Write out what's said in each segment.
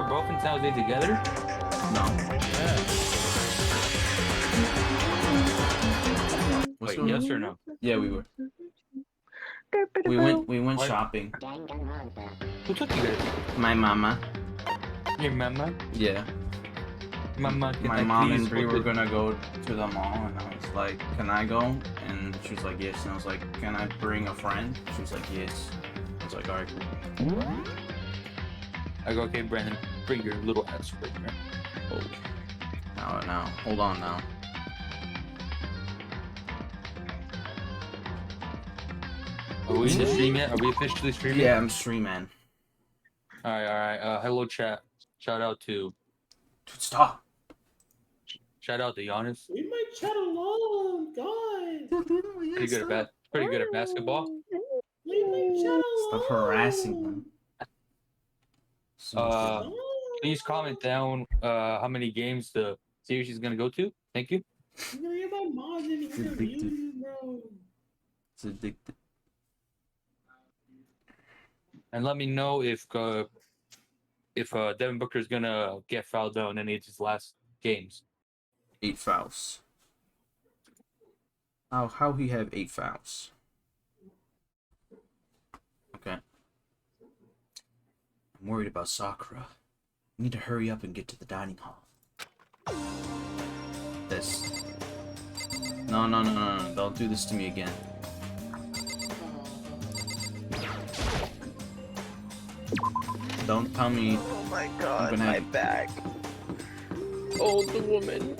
were both in San Jose together? No. Yeah. What's Wait, going yes on? or no? Yeah, we were. We went What? shopping. Who took you guys? My mama. Your mama? Yeah. Mama, can My I mom please and Bree go were to- gonna go to the mall, and I was like, "Can I go?" And she was like, "Yes." And I was like, "Can I bring a friend?" She was like, "Yes." I was like, "Alright, cool." I go, okay, Brandon, bring your little ass right here. Oh. Now, hold on now. Are we in the stream yet? Are we officially streaming? Yeah, I'm streaman. Alright. Hello, chat. Shout out to Stop. Giannis. We might chat alone, guys. Pretty good at basketball. We might chat alone. Stop harassing them. Please comment down how many games the series is gonna go to. Thank you. I'm gonna get my mods in here, addictive. bro. It's addictive. And let me know if Devin Booker is gonna get fouled out in any of his last games. 8 fouls. How he have 8 fouls? Okay. I'm worried about Sakura. I need to hurry up and get to the dining hall. This. No. Don't do this to me again. Don't tell me. Oh my god, gonna my have- back. Older woman.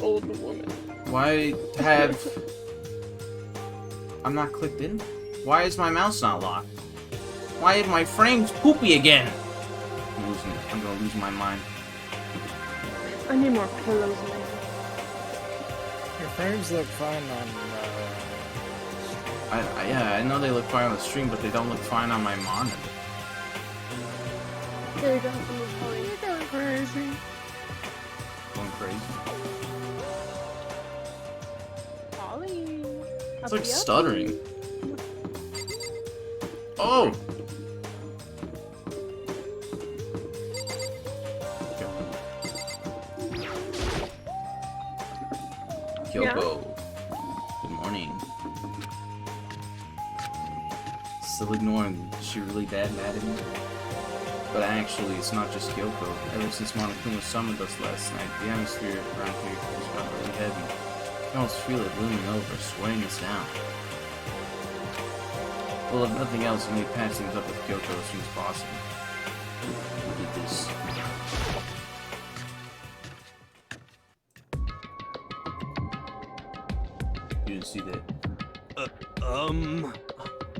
Why have... I'm not clicked in? Why is my mouse not locked? Why are my frames poopy again? I'm gonna lose my mind. I need more pillows, man. Your frames look fine on. Yeah, I know they look fine on the stream, but they don't look fine on my monitor. There you go. You're going crazy. Going crazy. Ollie. It's like stuttering. Oh! Kyoko. Good morning. Still ignoring. Is she really that mad at me? But actually, it's not just Kyoko. Ever since Monokuma summoned us last night, the atmosphere around here has got really heavy. You can almost feel it looming over, swaying us down. Well, if nothing else, we need to patch things up with Kyoko as soon as possible. Look at this. You didn't see that.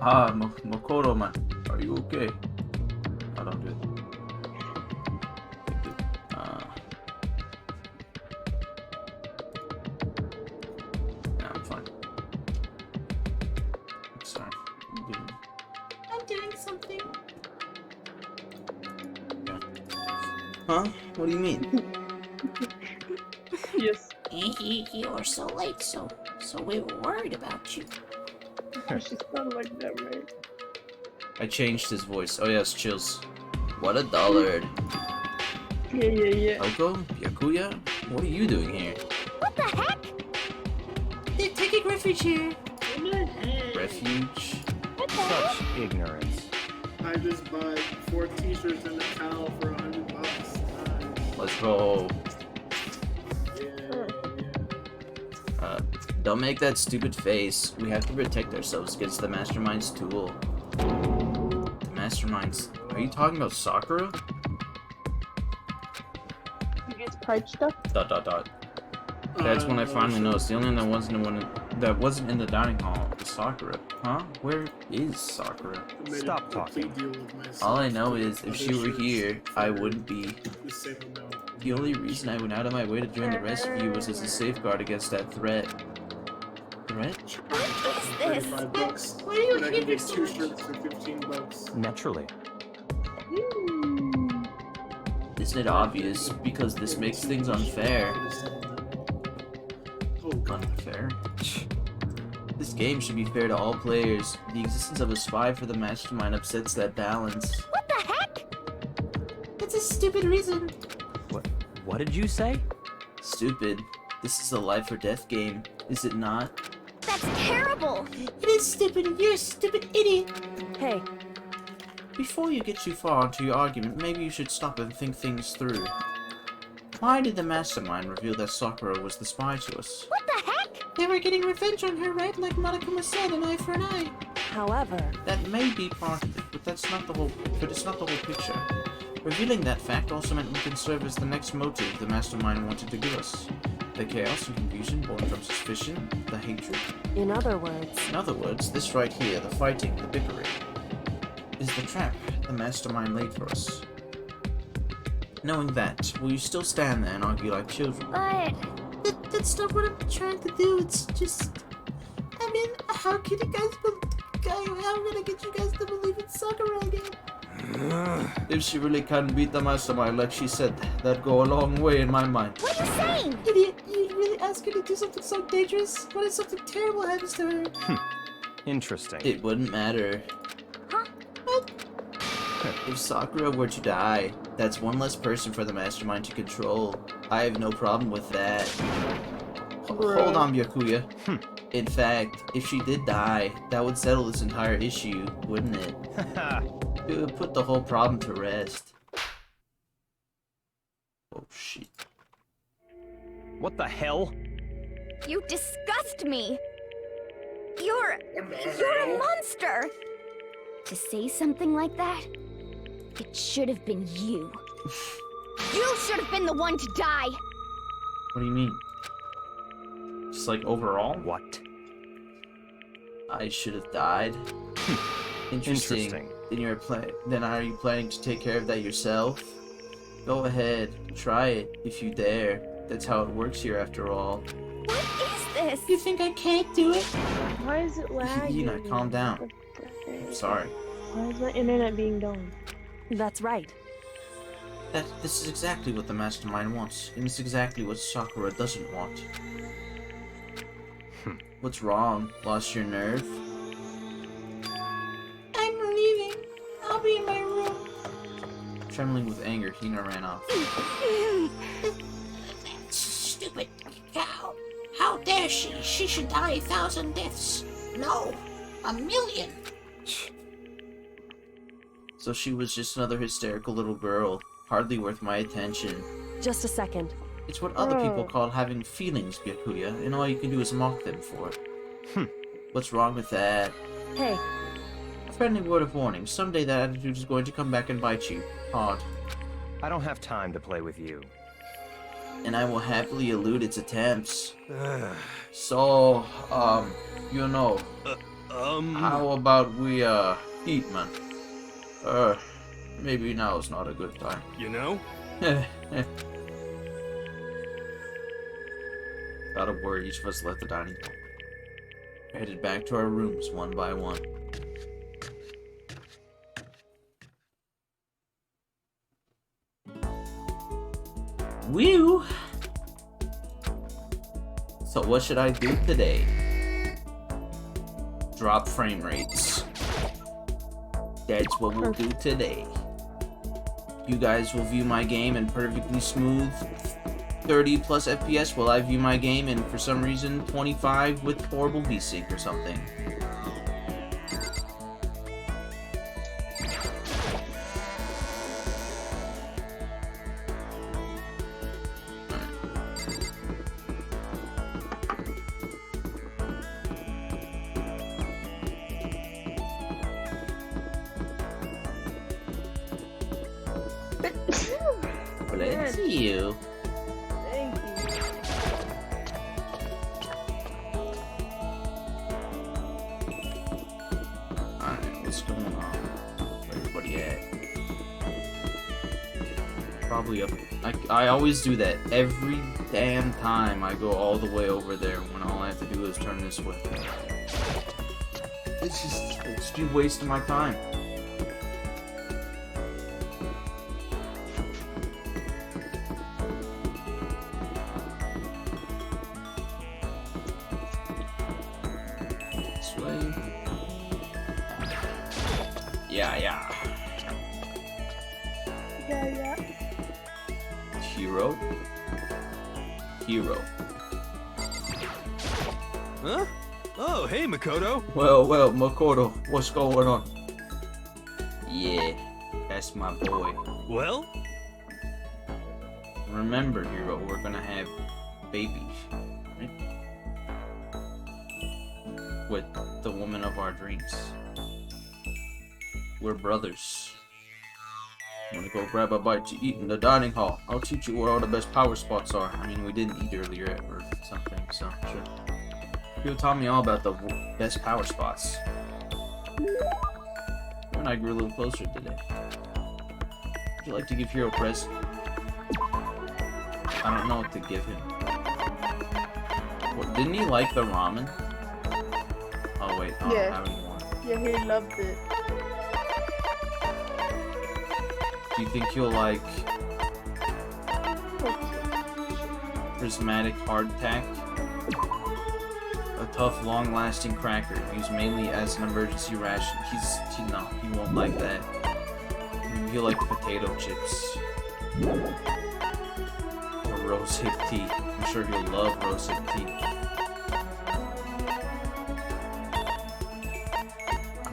Makoto-man, are you okay? I don't do it. Yeah, I'm fine. Sorry. I'm doing something. Okay. Huh? What do you mean? Yes. You were so late, so we were worried about you. She sounded like that, right? I changed his voice. Oh yes, chills. What a dullard. Yeah. Oko? Yakuya? What are you doing here? What the heck? They're taking refuge here. Refuge? Such ignorance. I just bought 4 t-shirts and a towel for $100. Let's go. Yeah. Don't make that stupid face. We have to protect ourselves against the Mastermind's tool. The Mastermind's... Are you talking about Sakura? You get pride stuff? ... That's when I finally noticed. The only one that wasn't in the dining hall is Sakura. Huh? Where is Sakura? Stop talking. All I know is, if she were here, I wouldn't be. The only reason I went out of my way to join the rest of you was as a safeguard against that threat. Threat? What is this? $5. Why are you And I can here? get 2 shirts for $15. Naturally. Isn't it obvious? Because this makes things unfair. Unfair? This game should be fair to all players. The existence of a spy for the mastermind upsets that balance. What the heck? That's a stupid reason. What did you say? Stupid. This is a life or death game, is it not? That's terrible! It is stupid, and you're a stupid idiot. Hey, Before you get too far into your argument, maybe you should stop and think things through. Why did the mastermind reveal that Sakura was the spy to us? what the heck? They were getting revenge on her, right? Like Monokuma said, an eye for an eye. However, That may be part of it, but it's not the whole picture. Revealing that fact also meant we can serve as the next motive the mastermind wanted to give us. The chaos and confusion born from suspicion, the hatred. in other words, In other words, this right here, the fighting, the bickering, is the trap the mastermind laid for us. Knowing that, will you still stand there and argue like children? but That's not what I'm trying to do. It's just... I mean, how can you guys how can I get you guys to believe in Sakura again? If she really can beat the mastermind like she said, that'd go a long way in my mind. what are you saying? Idiot, you really ask her to do something so dangerous? What if something terrible happens to her? Interesting. It wouldn't matter. Huh? If Sakura were to die, that's one less person for the mastermind to control. I have no problem with that. Hold on, Byakuya. In fact, if she did die, that would settle this entire issue, wouldn't it? It would put the whole problem to rest. Oh shit. What the hell? You disgust me! You're a monster! To say something like that, it should have been you. You should have been the one to die! What do you mean? Just like overall? What? I should have died? Interesting. Interesting. Then are you planning to take care of that yourself? Go ahead, try it, if you dare. That's how it works here after all. What is this? You think I can't do it? Why is it lagging? Yuna, calm down. What the heck? I'm sorry. Why is my internet being dumb? That's right. This is exactly what the mastermind wants, and it's exactly what Sakura doesn't want. What's wrong? Lost your nerve? I'm leaving. I'll be in my room. Trembling with anger, Hina ran off. Stupid cow. How dare she? She should die 1,000 deaths. No, 1,000,000. So she was just another hysterical little girl, hardly worth my attention. Just a second. It's what other people call having feelings, Byakuya, and all you can do is mock them for it. What's wrong with that? Hey, A friendly word of warning, someday that attitude is going to come back and bite you. Hard. I don't have time to play with you. And I will happily elude its attempts. So, you know, how about we, eat, man? Maybe now is not a good time. You know? Without a word, each of us left the dining hall. We headed back to our rooms one by one. Whew! So what should I do today? Drop frame rates. That's what we'll do today. You guys will view my game in perfectly smooth 30 plus FPS while I view my game in, for some reason, 25 with horrible VSync or something. Bless you. Thank you. Alright, what's going on? Where everybody at? Probably up. I always do that every damn time I go all the way over there when all I have to do is turn this way. It's just be wasting my time. This way. Yeah. Yeah. Hero. Hero. Huh? Oh, hey, Makoto. Well, Makoto, what's going on? Yeah, that's my boy. Well? Remember, Hero, we're gonna have babies, right? With the woman of our dreams. We're brothers. I'm gonna go grab a bite to eat in the dining hall. I'll teach you where all the best power spots are. I mean, we didn't eat earlier or something, so sure. People taught me all about the best power spots. You and I grew a little closer today. Would you like to give Hero a present? I don't know what to give him. What, didn't he like the ramen? Oh wait, I don't have any more. Yeah, he loved it. Do you think he'll like prismatic hardtack? A tough, long-lasting cracker used mainly as an emergency ration. No, he won't like that. He'll like potato chips. Or rose-hip tea. I'm sure he'll love rose-hip tea.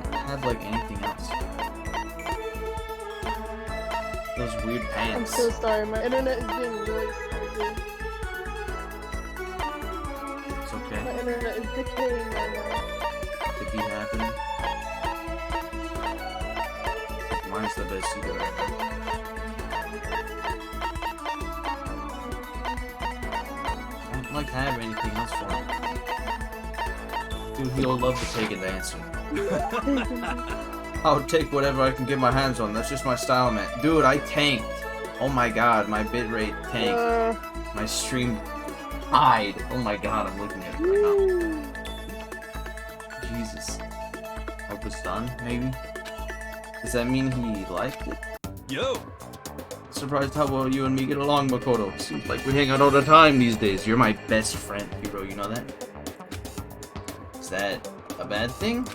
I don't have like anything else. Those weird I'm pants. so sorry, my internet is being really stupid. It's okay. My internet is decaying right now. Could be happening. Mine's the best either right now. I don't like have anything else for him. Dude, he'll love to take an answer. I'll take whatever I can get my hands on. That's just my style, man. Dude, I tanked. Oh my god, my bitrate tanked. My stream died. Oh my god, I'm looking at it right now. Jesus. Hope it's done, maybe? Does that mean he liked it? Yo! Surprised how well you and me get along, Makoto. Seems like we hang out all the time these days. You're my best friend, Hero, you know that? Is that a bad thing?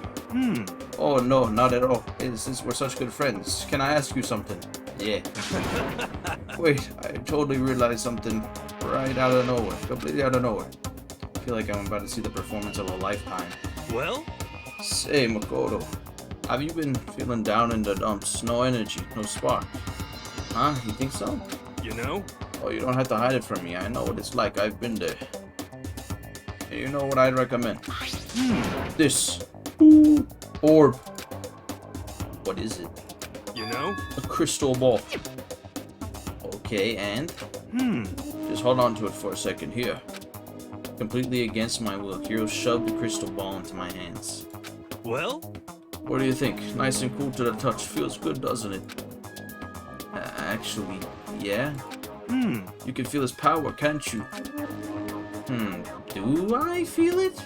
Oh no, not at all. Since we're such good friends, can I ask you something? Yeah. Wait, I totally realized something right out of nowhere. Completely out of nowhere. I feel like I'm about to see the performance of a lifetime. Well? Say, Makoto, have you been feeling down in the dumps? No energy, no spark. Huh? You think so? You know? Oh, you don't have to hide it from me. I know what it's like. I've been there. And you know what I'd recommend? This. Orb. What is it? You know? A crystal ball. Okay, and? Just hold on to it for a second here. Completely against my will, Hero shoved the crystal ball into my hands. Well? What do you think? Nice and cool to the touch. Feels good, doesn't it? Actually, yeah. You can feel his power, can't you? Do I feel it?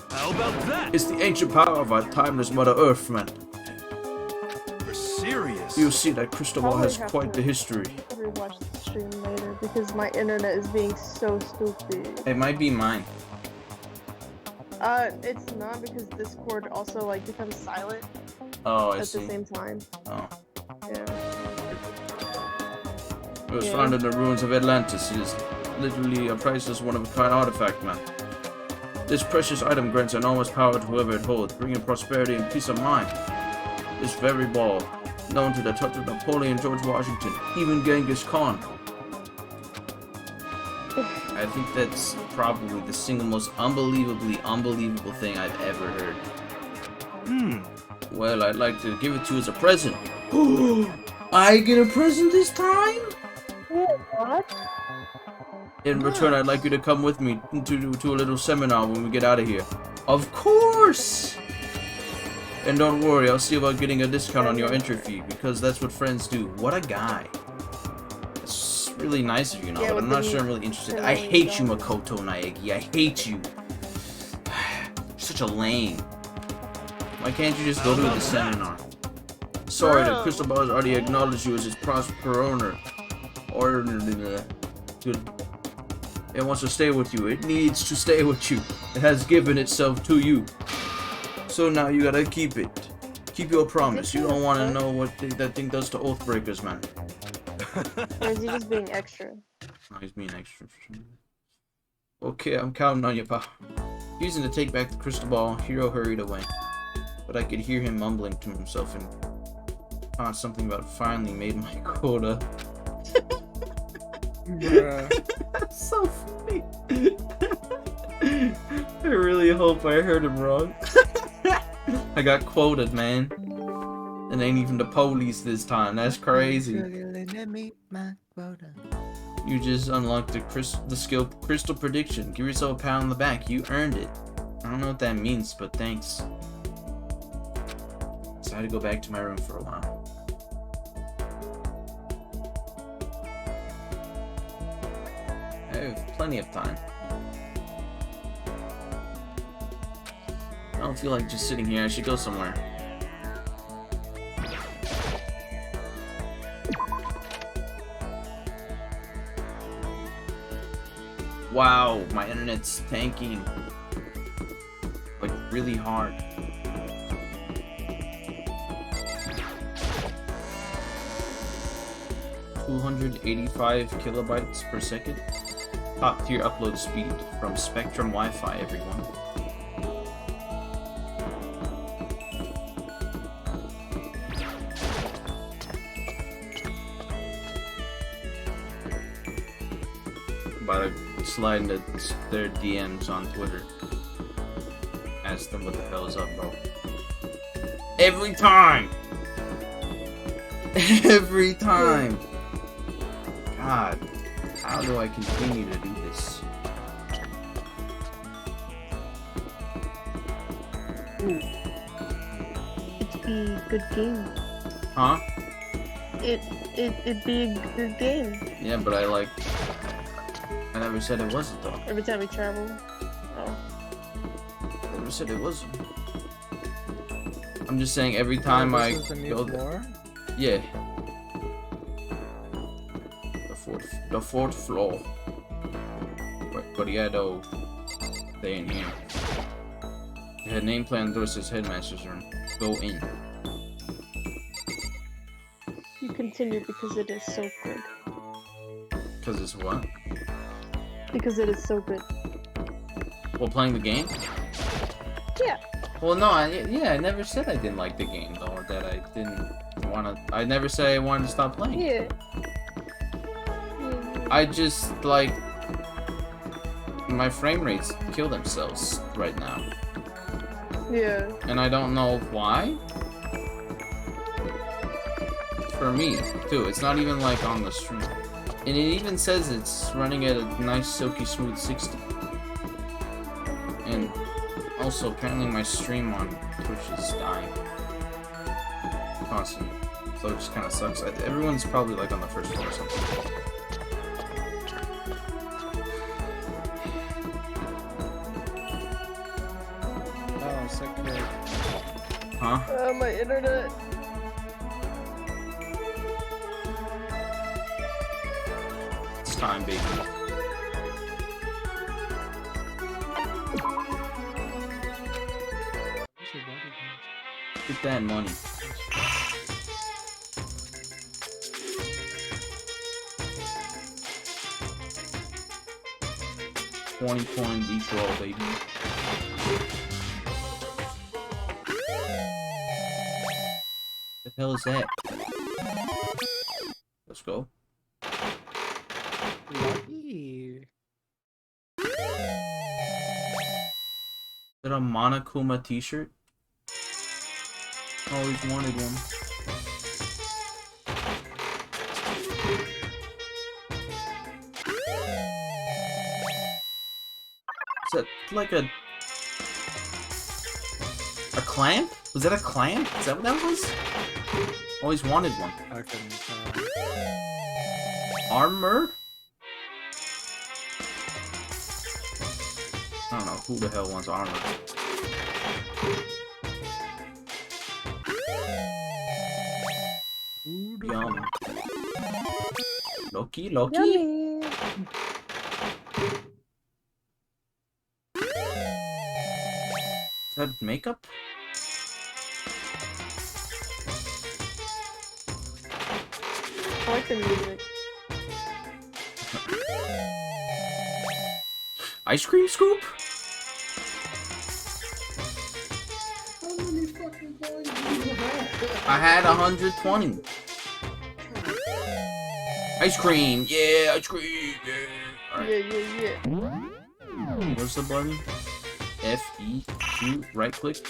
How about that? It's the ancient power of our timeless Mother Earth, man. You're serious? You see, that crystal ball Probably has have quite to the history. Rewatch the stream later because my internet is being so stupid. It might be mine. It's not because Discord also like becomes silent Oh, I at see. the same time. Oh. Yeah. It was found in the ruins of Atlantis. It is literally a priceless one-of-a-kind artifact, man. This precious item grants enormous power to whoever it holds, bringing prosperity and peace of mind. This very ball, known to the touch of Napoleon, George Washington, even Genghis Khan. I think that's probably the single most unbelievable thing I've ever heard. Well, I'd like to give it to you as a present. I get a present this time? What? In return, I'd like you to come with me to a little seminar when we get out of here. Of course! And don't worry, I'll see about getting a discount on your entry fee, because that's what friends do. What a guy. It's really nice of you, now, but I'm not sure I'm really interested. I hate you, Makoto Naegi. I hate you. You're such a lame. Why can't you just go to the seminar? Sorry, the crystal ball has already acknowledged you as its prosper owner. Or good. It wants to stay with you. It needs to stay with you. It has given itself to you. So now you gotta keep it. Keep your promise. You don't want to know what that thing does to Oathbreakers, man. Or is he just being extra? Oh, he's being extra. Okay, I'm counting on you, pa. Using to take back the crystal ball, Hiro hurried away. But I could hear him mumbling to himself and something about finally made my quota. Bruh. That's so funny. I really hope I heard him wrong. I got quoted, man. And ain't even the police this time. That's crazy. You just unlocked the skill crystal prediction. Give yourself a pat on the back. You earned it. I don't know what that means, but thanks. So I had to go back to my room for a while. I have plenty of time. I don't feel like just sitting here. I should go somewhere. Wow, my internet's tanking. Like, really hard. $285 kilobytes per second. Top tier upload speed from Spectrum Wi-Fi, everyone. About to slide into their DMs on Twitter. Ask them what the hell is up, bro. Every time! Every time! God, how do I continue to do this? It'd be a good game. Huh? It'd be a good game. Yeah, but I never said it wasn't, though. Every time we travel. Oh. I never said it wasn't. I'm just saying every time I go there. Yeah. The fourth floor. But yeah, though, they in here. The head nameplate on the door says headmaster's room. Go in. You continue because it is so good. Because it's what? Because it is so good. Well, playing the game? Yeah. Well, no, I never said I didn't like the game, though, or that I didn't want to. I never said I wanted to stop playing. Yeah. I just, like, my frame rates kill themselves right now. Yeah. And I don't know why. For me, too. It's not even, like, on the stream. And it even says it's running at a nice, silky, smooth 60. And also, apparently my stream on Twitch is dying. Constantly. So it just kind of sucks. Everyone's probably, like, on the first floor or something. Oh, second. Huh? My internet. It's time, baby. Get that money. $20 each roll, baby. The hell is that? Let's go. Lucky. Is that a Monokuma t-shirt? Always wanted one. Is that like a clamp? Was that a clamp? Is that what that was? Always wanted one. I couldn't tell. Armor? I don't know who the hell wants armor. Yum. Loki, Loki. Yummy. Is that makeup? I like the music. ice cream scoop? How many fucking boys do you have? I had 120. Ice cream, yeah, ice cream, yeah. Alright, Yeah. where's the button? F, E, Q, right click,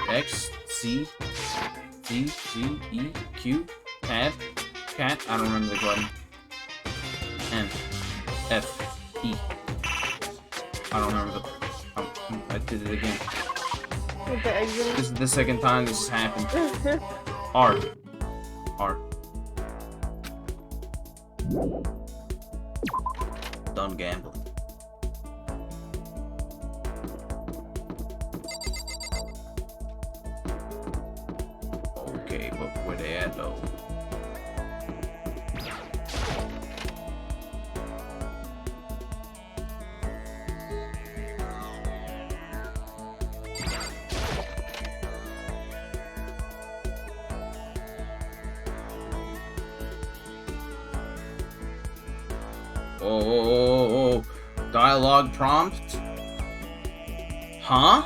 X, C, D, G, E, Q, tab, cat, I don't remember the button. M, F, E. I don't remember the. I did it again. With the exit. This is the second time this has happened. R. R. Done gambling. Okay, but where they at though? Oh, dialogue prompt? Huh?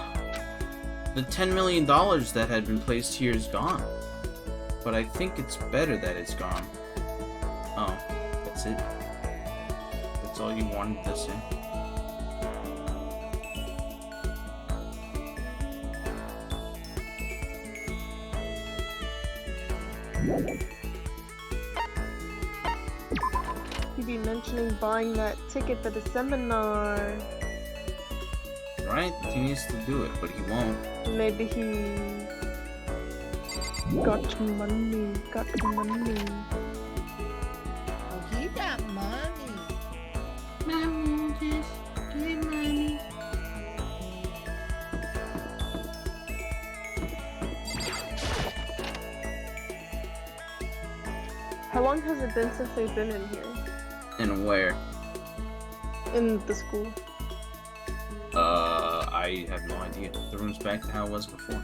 The $10 million that had been placed here is gone. But I think it's better that it's gone. Oh, that's it? That's all you wanted to say? He'd be mentioning buying that ticket for the seminar. Right? He needs to do it, but he won't. Maybe he got money. Oh, he got money. How long has it been since they've been in here? And where? In the school. I have no idea. The room's back to how it was before.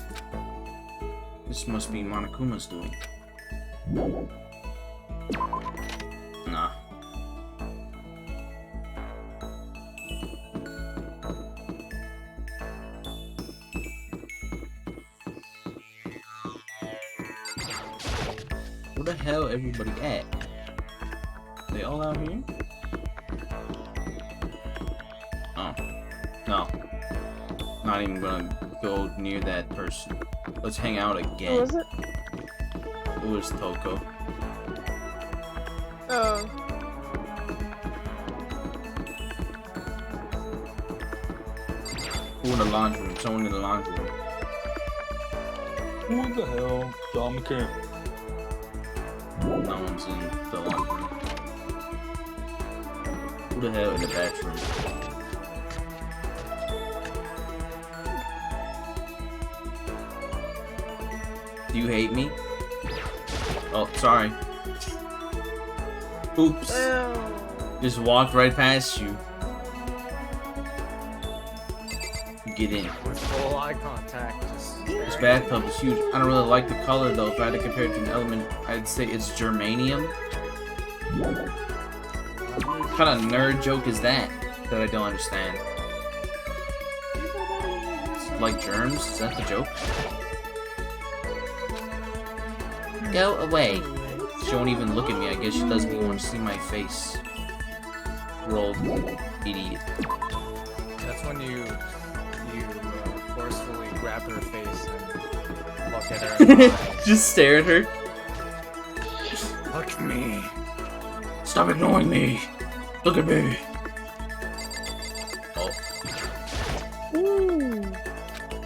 This must be Monokuma's doing. Nah. Where the hell everybody at? They all out here? Oh. No. Not even gonna go near that person. Let's hang out again. Who was it? It was Toko. Oh. Who in the laundry room? Someone in the laundry room. Who the hell? Dom McCann. No one's in the laundry room. Who the hell in the bathroom? Do you hate me? Oh, sorry. Oops. Ew. Just walked right past you. Get in. With full eye contact, just This bathtub is huge. I don't really like the color though. If I had to compare it to an element, I'd say it's germanium. What kind of nerd joke is that? That I don't understand. Like germs? Is that the joke? Go away. She won't even look at me. I guess she doesn't even want to see my face. Rolled. Idiot. that's when you forcefully grab her face and look at her. in the eyes. Just stare at her. Look at me. Stop ignoring me. Look at me. Oh. Ooh.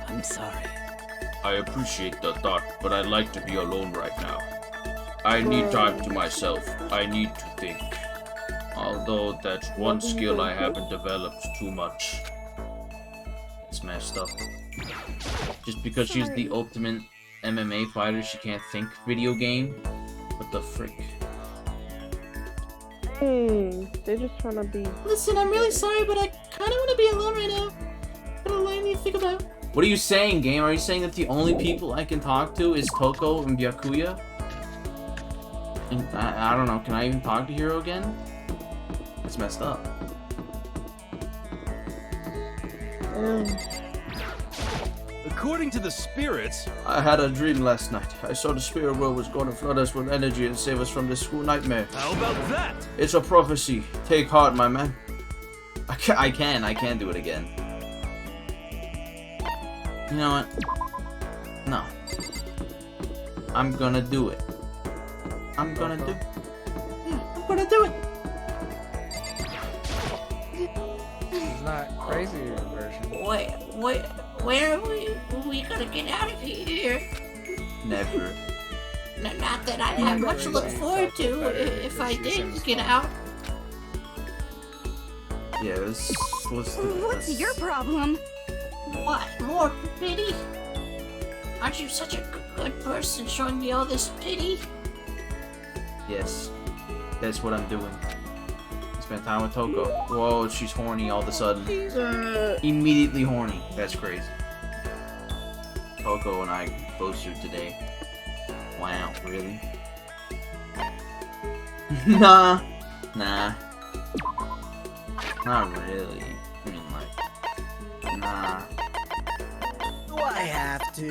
I'm sorry. I appreciate the thought, but I'd like to be alone right now. I need time to myself. I need to think. Although that's one skill I haven't developed too much. It's messed up. Just because she's the ultimate MMA fighter, she can't think video game? What the frick? They're just trying to be. Listen, I'm really sorry, but I kind of want to be alone right now. Gotta let me think about. What are you saying, game? Are you saying that the only people I can talk to is Toko and Byakuya? And I don't know, can I even talk to Hiro again? It's messed up. According to the spirits, I had a dream last night. I saw the spirit world was going to flood us with energy and save us from this school nightmare. how about that? It's a prophecy. Take heart, my man. I can do it again. You know what? No. I'm gonna do it. I'm gonna do it. Yeah, I'm gonna do it. It's not crazy version. Where are we gonna get out of here? Never. Not that I'd have much to look forward to if I did get out. Yeah, let's do What's this. your problem? What? More pity? Aren't you such a good person showing me all this pity? Yes. That's what I'm doing. Spend time with Toko. Whoa, she's horny all of a sudden. Immediately horny. That's crazy. Toko and I closer today. Wow, really? Nah. Not really. I mean, like, nah. Do I have to?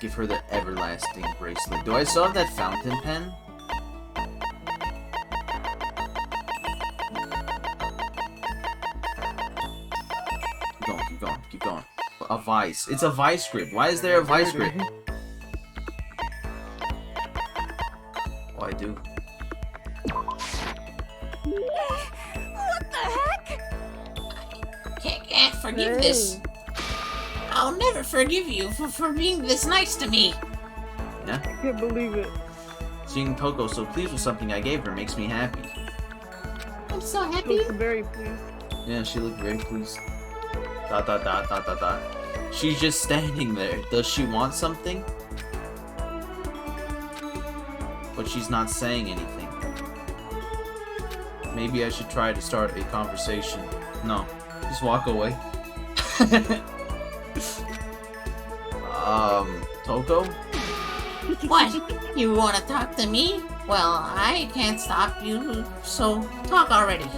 Give her the everlasting bracelet. Do I still have that fountain pen? Keep going. A vice. It's a vice grip. Why is there a vice grip? Oh, I do. What the heck? Can't forgive this. I'll never forgive you for being this nice to me. Yeah? I can't believe it. Seeing Toko so pleased with something I gave her makes me happy. I'm so She happy. looks very pleased. Yeah, she looked very pleased. ... She's just standing there. Does she want something? But she's not saying anything. Maybe I should try to start a conversation. No, just walk away. Toko? What? You want to talk to me? Well, I can't stop you, so talk already.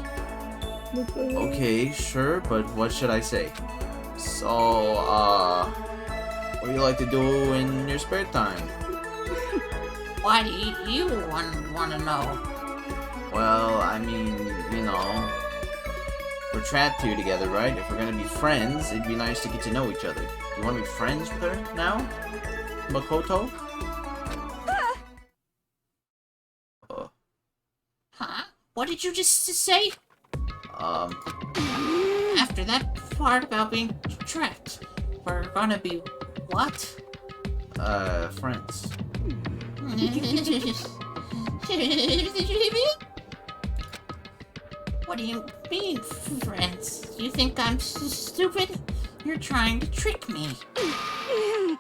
Okay, sure, but what should I say? So, what do you like to do in your spare time? Why do you want to know? Well, I mean, you know, we're trapped here together, right? If we're gonna be friends, it'd be nice to get to know each other. You wanna be friends with her now? Makoto? Huh? What did you just say? After that part about being trapped, we're gonna be what? Friends. What do you mean, friends? You think I'm stupid? You're trying to trick me.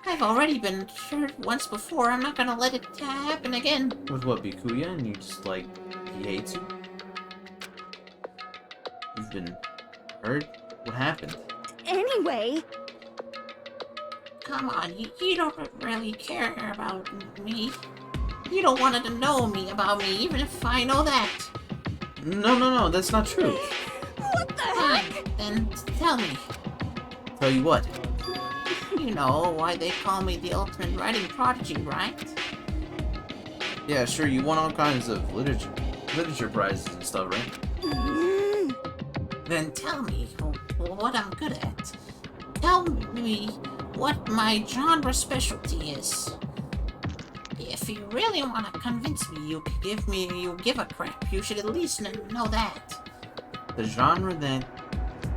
I've already been hurt once before. I'm not gonna let it happen again. With what, Bikuya? And you just, like, he hates you? You've been hurt? What happened? Anyway, Come on, you don't really care about me. You don't want to know me about me, even if I know that. No, that's not true. what the Fine, heck? then tell me. Tell you what. You know why they call me the ultimate writing prodigy, right? Yeah, sure, you won all kinds of literature prizes and stuff, right? Then tell me what I'm good at. Tell me what my genre specialty is. If you really want to convince me, you give a crap. You should at least know that. The genre that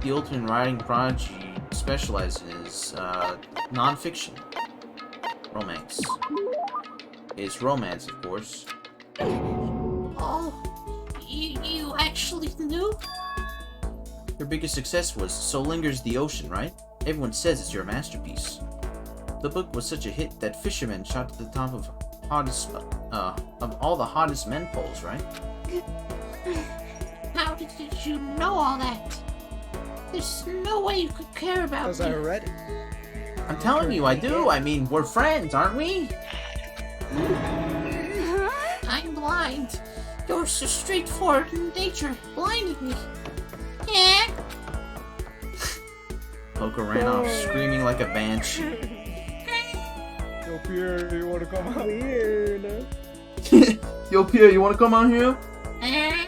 the Ultimate Writing Prodigy specializes in is non-fiction. Romance. It's romance, of course. Oh, you actually knew? Your biggest success was So Lingers the Ocean, right? Everyone says it's your masterpiece. The book was such a hit that fishermen shot to the top of all the hottest men polls, right? How did you know all that? There's no way you could care about Because me. I read it. I'm telling you, I do. I mean, we're friends, aren't we? I'm blind. Your straightforward nature blinded me. Yeah. Poco ran off screaming like a banshee. Yo, Pierre, you wanna come out? Weird. Yo, Pierre, you wanna come out here? Uh,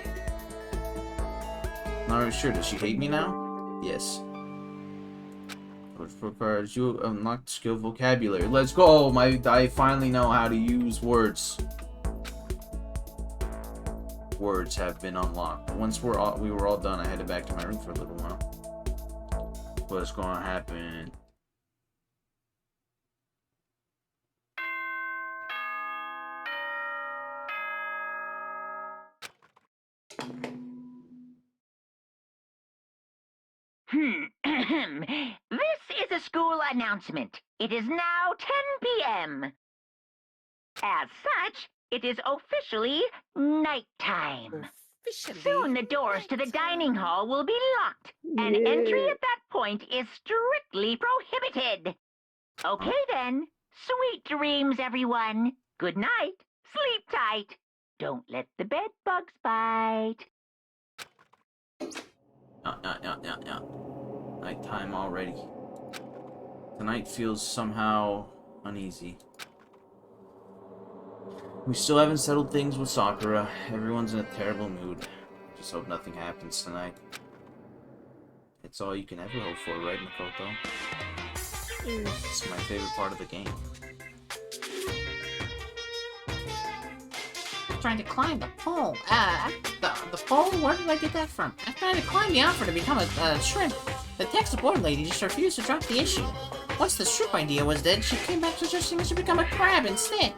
Not really sure. Does she hate me now? Yes. Which requires you unlocked skill vocabulary. Let's go! I finally know how to use words. Words have been unlocked. Once we were all done, I headed back to my room for a little while. What's gonna happen? This is a school announcement. It is now 10 p.m. As such, it is officially nighttime. Soon the doors to the dining hall will be locked, and entry at that point is strictly prohibited. Okay then, sweet dreams, everyone. Good night, sleep tight. Don't let the bed bugs bite. Nighttime already. Tonight feels somehow uneasy. We still haven't settled things with Sakura. Everyone's in a terrible mood. Just hope nothing happens tonight. It's all you can ever hope for, right, Makoto? It's my favorite part of the game. trying to climb the pole. The pole? Where did I get that from? I'm trying to climb the offer to become a shrimp. The tech support lady just refused to drop the issue. Once the shrimp idea was dead, she came back suggesting I should become a crab instead.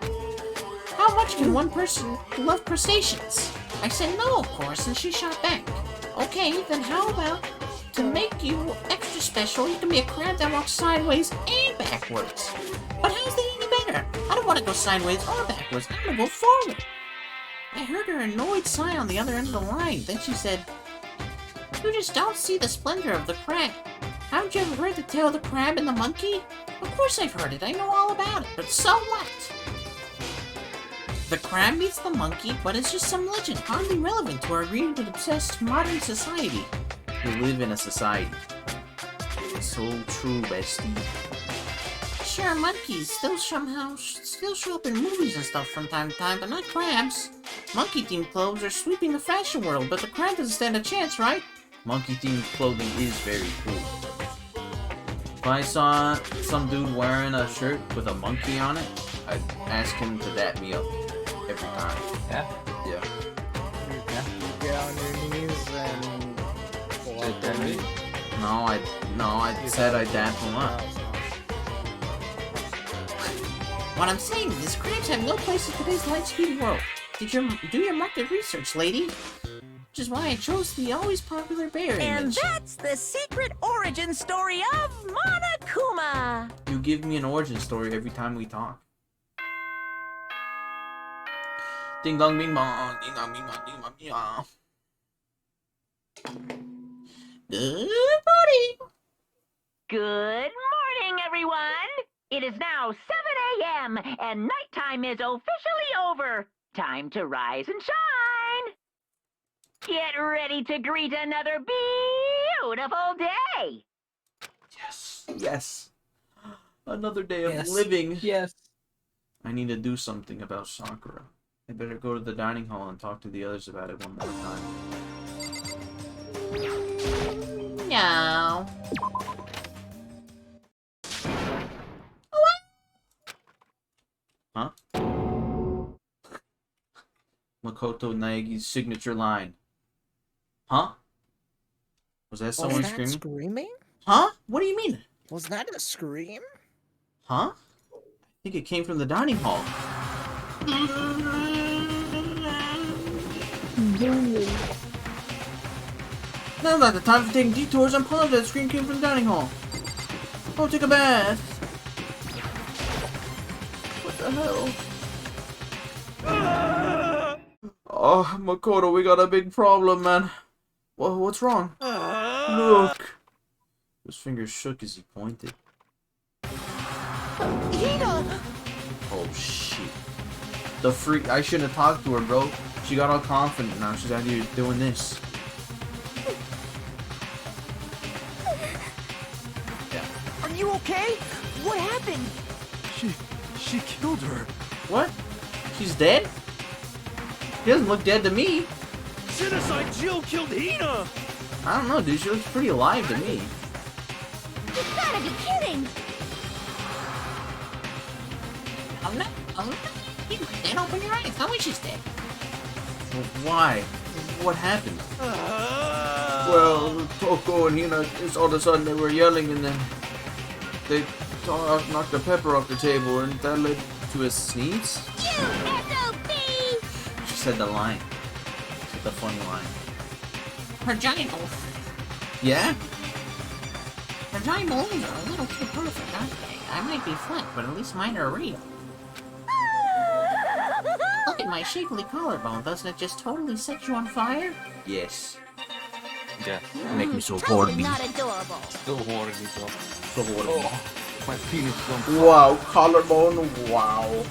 How much can one person love crustaceans? I said no, of course, and she shot back. Okay, then how about to make you extra special, you can be a crab that walks sideways and backwards. But how's that any better? I don't want to go sideways or backwards. I want to go forward. I heard her annoyed sigh on the other end of the line. Then she said, "You just don't see the splendor of the crab. Haven't you ever heard the tale of the crab and the monkey? Of course I've heard it. I know all about it. But so what? The crab meets the monkey, but it's just some legend, hardly relevant to our greed and obsessed modern society. We live in a society. So true, bestie. Sure, monkeys still show up in movies and stuff from time to time, but not crabs. Monkey-themed clothes are sweeping the fashion world, but the crab doesn't stand a chance, right? Monkey-themed clothing is very cool. If I saw some dude wearing a shirt with a monkey on it, I'd ask him to dap me up every time. Yeah? Yeah. You get on your knees and pull out the meat. No, I said I'd dap him up. What I'm saying is, crabs have no place in today's light-speed world. Do your market research, lady. Which is why I chose the always popular bear And image. that's the secret origin story of Monokuma. You give me an origin story every time we talk. Ding dong bing bong, ding dong bing bong, ding dong bing bong. Good morning. Good morning, everyone. It is now 7 a.m. and nighttime is officially over. Time to rise and shine. Get ready to greet another beautiful day. Yes, yes. Another day of Yes. living. Yes. I need to do something about Sakura. I better go to the dining hall and talk to the others about it one more time. No. Huh? Makoto Naegi's signature line. Huh? Was that someone Was that screaming? screaming? Huh? What do you mean? Was that a scream? Huh? I think it came from the dining hall. Now's not the time for taking detours. I'm positive that scream came from the dining hall. Oh, take a bath. What the hell? Oh, Makoto, we got a big problem, man. What's wrong? Look. His fingers shook as he pointed. Oh, shit. The freak. I shouldn't have talked to her, bro. She got all confident now. She's out here doing this. you okay? What happened? She killed her. What? She's dead? She doesn't look dead to me. Genocide Jill killed Hina! I don't know, dude. She looks pretty alive to me. You gotta be kidding! Then open your eyes. How is she dead? Well, why? What happened? Well, Coco and Hina, just all of a sudden they were yelling and then they knocked the pepper off the table and that led to a sneeze? You SOB! She said the line. She said the funny line. Her giant Yeah? Her giant balloons are a little too perfect, aren't they? I might be flint, but at least mine are real. Look at my shapely collarbone. Doesn't it just totally set you on fire? Yes. Yeah. Make me so Totally horny. not adorable. Still horny, so. So horny. Oh, my penis is on fire. Wow, collarbone, wow.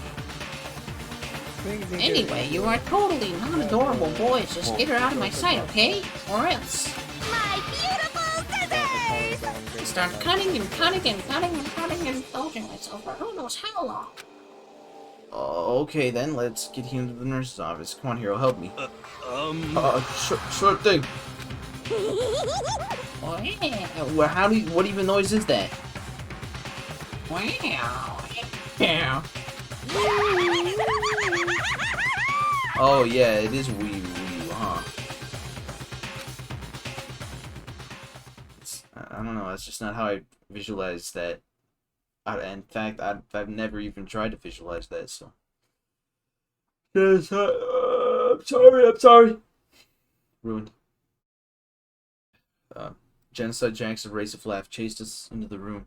Anyway, you are totally not adorable boys. Just get her out of my sight, okay? Or else. My beautiful scissors! Start cutting and cutting and cutting and cutting and indulging myself for who knows how long. Okay then, let's get him to the nurse's office. Come on, Hero, help me. Sure thing. Oh yeah. Well, what even noise is that? Wow. Yeah. Oh yeah, it is wee, huh? I don't know, that's just not how I visualize that. In fact, I've never even tried to visualize that, so. Yes, I'm sorry. Ruined. Genocide Jack's abrasive laugh chased us into the room.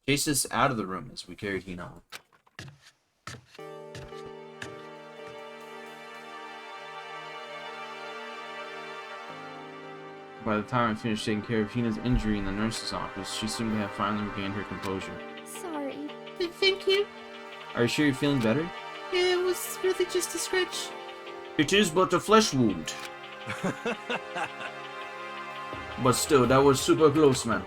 Chased us out of the room as we carried Hina home. By the time I finished taking care of Hina's injury in the nurse's office, she seemed to have finally regained her composure. Sorry. Thank you. Are you sure you're feeling better? Yeah, it was really just a scratch. It is but a flesh wound. But still, that was super close, man.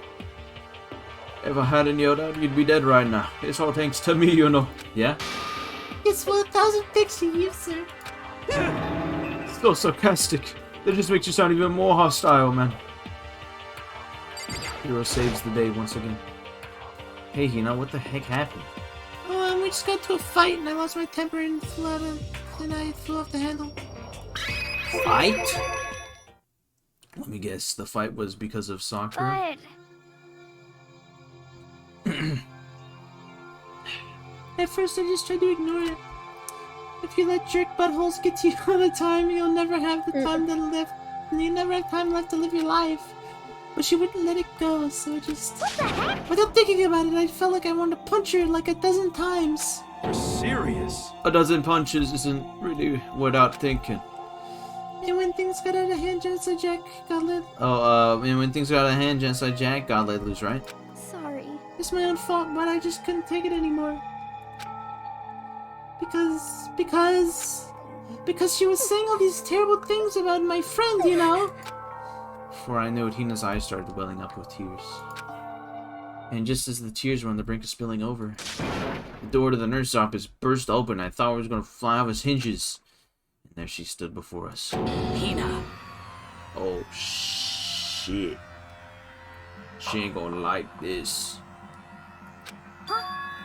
If I hadn't yelled out, you'd be dead right now. It's all thanks to me, you know. Yeah? It's 1,000 thanks to you, sir. So sarcastic. That just makes you sound even more hostile, man. Hero saves the day once again. Hey, Hina, what the heck happened? Oh, we just got to a fight and I lost my temper and I flew off the handle. Fight? Let me guess, the fight was because of soccer? But... At first I just tried to ignore it. If you let jerk buttholes get to you all the time, you'll never have the time to live. You never have time left to live your life. But she wouldn't let it go, so I just... What the heck? Without thinking about it, I felt like I wanted to punch her like a dozen times. You're serious? A dozen punches isn't really without thinking. And when things got out of hand, Genocide Jack got let... And when things got out of hand, Genocide Jack got let loose, right? Sorry. It's my own fault, but I just couldn't take it anymore. Because she was saying all these terrible things about my friend, you know? Before I knew it, Hina's eyes started welling up with tears. And just as the tears were on the brink of spilling over, the door to the nurse's office burst open. I thought it was going to fly off its hinges. And there she stood before us. Hina. Oh, shit. She ain't gonna like this.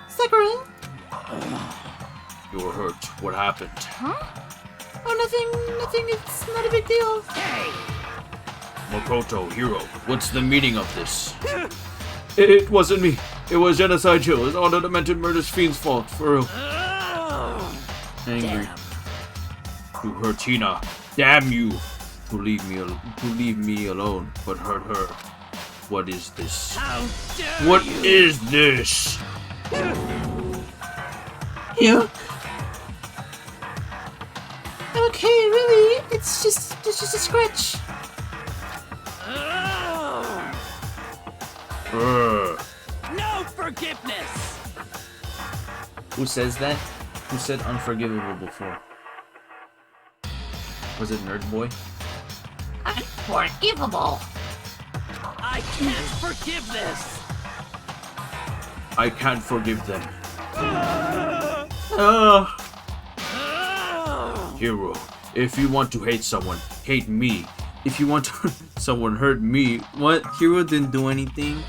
Sakura? You were hurt. What happened? Huh? Oh, nothing. It's not a big deal. Hey! Makoto, Hero, what's the meaning of this? It wasn't me. It was Genocide Jill. It's all the demented murderous fiend's fault, for real. Angry. You hurt Hina. Damn you! To leave me alone, but hurt her. What is this? What is this? You? Okay, really? It's just a scratch. No forgiveness! Who says that? Who said unforgivable before? Was it Nerd Boy? Unforgivable. I can't forgive this! I can't forgive them. Hero, if you want to hate someone, hate me. If you want to someone hurt me, what? Hero didn't do anything.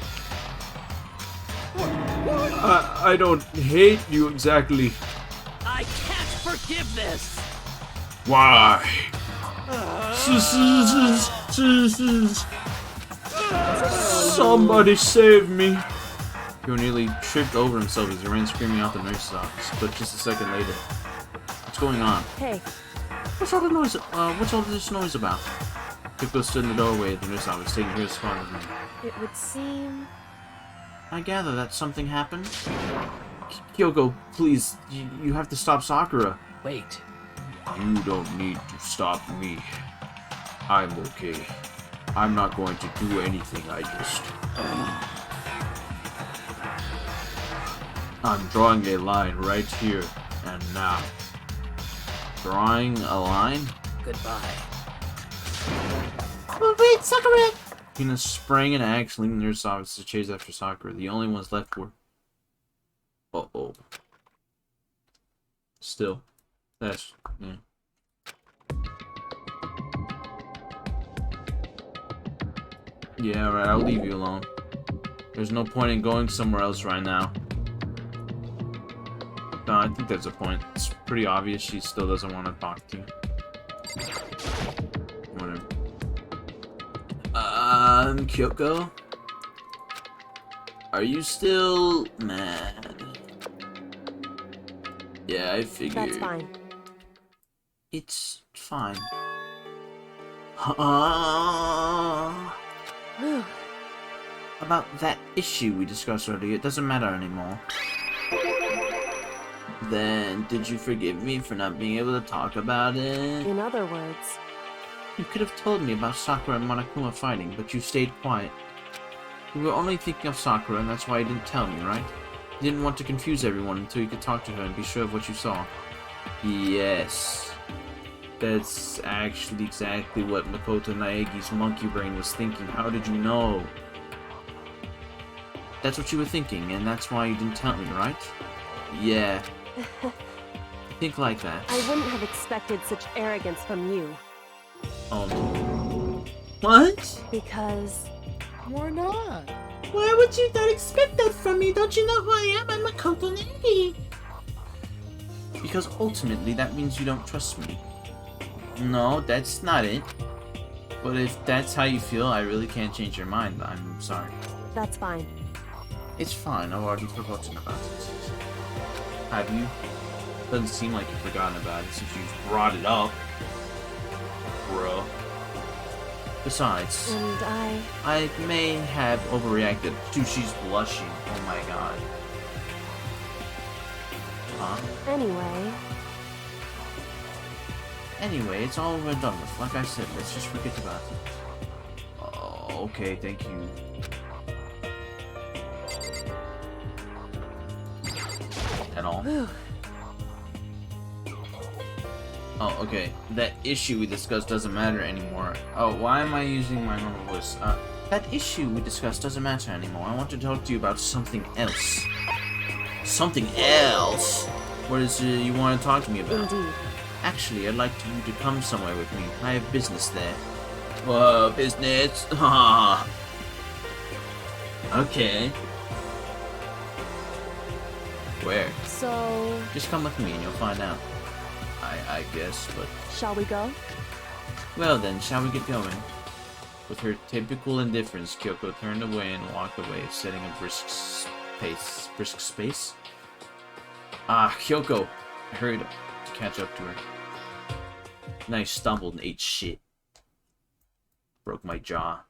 I don't hate you exactly. I can't forgive this. Why? Somebody save me. Hero nearly tripped over himself as he ran screaming out the nurse's office, but just a second later. What's going on? Hey. What's all the noise? What's all this noise about? Kyoko stood in the doorway of the nurse's office, taking Hero's spot with him. It would seem... I gather that something happened? Kyoko, please, you have to stop Sakura. Wait. You don't need to stop me. I'm okay. I'm not going to do anything, I'm drawing a line right here and now. Drawing a line? Goodbye. Oh, wait, Sakura! Hina sprang into action, leaving the nurse's office to chase after Sakura. The only ones left were... Uh-oh. Still. That's... yeah. Yeah, right, I'll leave you alone. There's no point in going somewhere else right now. No, I think there's a point. It's pretty obvious she still doesn't want to talk to you. Whatever. Kyoko? Are you still mad? Yeah, I figured. That's fine. It's fine. About that issue we discussed earlier, it doesn't matter anymore. Then, did you forgive me for not being able to talk about it? In other words... You could have told me about Sakura and Monokuma fighting, but you stayed quiet. You were only thinking of Sakura, and that's why you didn't tell me, right? You didn't want to confuse everyone until you could talk to her and be sure of what you saw. Yes. That's actually exactly what Makoto Naegi's monkey brain was thinking. How did you know? That's what you were thinking, and that's why you didn't tell me, right? Yeah. Think like that. I wouldn't have expected such arrogance from you. Oh no. What? Because... Why not? Why would you not expect that from me? Don't you know who I am? I'm Makoto Naegi. Because ultimately that means you don't trust me. No, that's not it. But if that's how you feel, I really can't change your mind. I'm sorry. That's fine. It's fine. I've already forgotten about it. Have you? Doesn't seem like you've forgotten about it since you've brought it up. Bro. Besides, And I may have overreacted. Dude, she's blushing. Oh my god. Huh? Anyway, it's all we're done with. Like I said, let's just forget about it. Oh, okay, thank you. At all? Oh, okay. That issue we discussed doesn't matter anymore. Oh, why am I using my normal voice? That issue we discussed doesn't matter anymore. I want to talk to you about something else. Something else? What is it you want to talk to me about? Indeed. Actually, I'd like you to come somewhere with me. I have business there. Whoa, business? Haha. Okay. Where? So... Just come with me and you'll find out. I guess, but... Shall we go? Well then, shall we get going? With her typical indifference, Kyoko turned away and walked away, setting a brisk pace. Brisk space? Ah, Kyoko! I hurried to catch up to her. Then I stumbled and ate shit. Broke my jaw.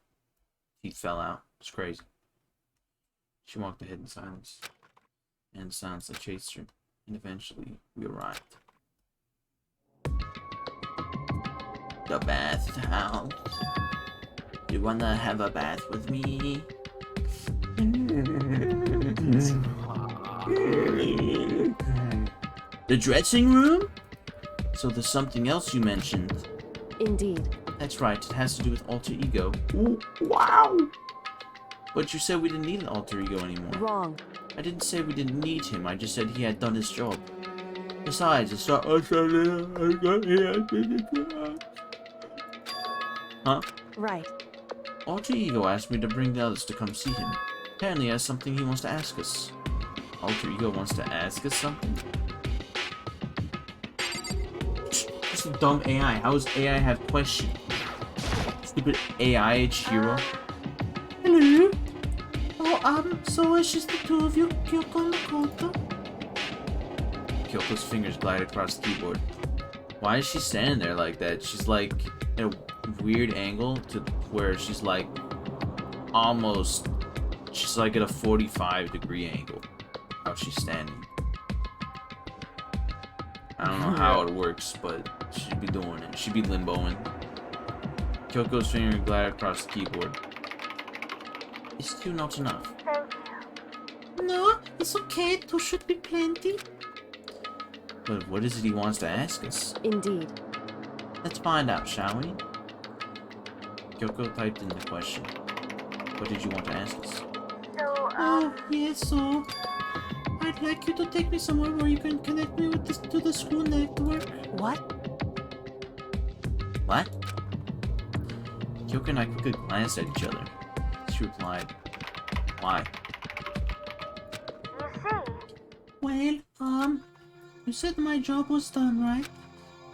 Teeth fell out. It's crazy. She walked ahead in silence. And in silence I chased her. And eventually, we arrived. The bathhouse. You wanna have a bath with me? The dressing room? So there's something else you mentioned. Indeed. That's right, it has to do with alter ego. Ooh, wow! But you said we didn't need an alter ego anymore. Wrong. I didn't say we didn't need him, I just said he had done his job. Besides, it's not... Huh? Right. Alter ego asked me to bring the others to come see him. Apparently he has something he wants to ask us. Alter ego wants to ask us something? Just a dumb AI. How does AI have questions? Stupid AI Ichiro. Hello? Oh, so it's just the two of you, Kyoko and Makoto? Kyoko's fingers glide across the keyboard. Why is she standing there like that? She's like at a weird angle to where she's like almost, she's like at a 45-degree angle. How she's standing. I don't know how it works, but she'd be doing it. She'd be limboing. Kyoko's finger glide across the keyboard. Is 2 not enough? No, it's okay. 2 should be plenty. But what is it he wants to ask us? Indeed. Let's find out, shall we? Kyoko typed in the question. What did you want to ask us? Oh, yes, so... I'd like you to take me somewhere where you can connect me with to the school network. What? What? Kyoko and I quickly glanced at each other. She replied, why? Well, you said my job was done, right?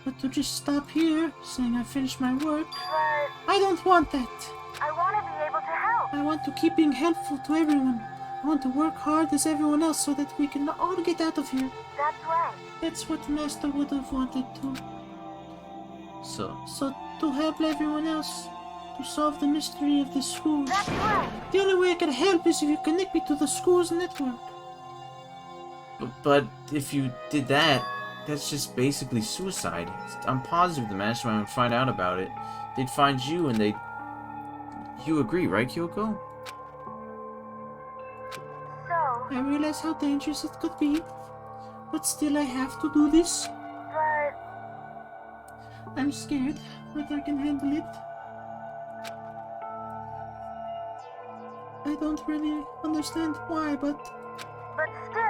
But to just stop here, saying I finished my work, I don't want that. I want to be able to help. I want to keep being helpful to everyone. I want to work hard as everyone else so that we can all get out of here. That's right. That's what Master would have wanted to. So to help everyone else, to solve the mystery of the school. That's right. The only way I can help is if you connect me to the school's network. But if you did that, that's just basically suicide. I'm positive the Mastermind would find out about it. They'd find you and they'd... You agree, right, Kyoko? So... I realize how dangerous it could be, but still I have to do this. But... I'm scared, but I can handle it. I don't really understand why, but... But still...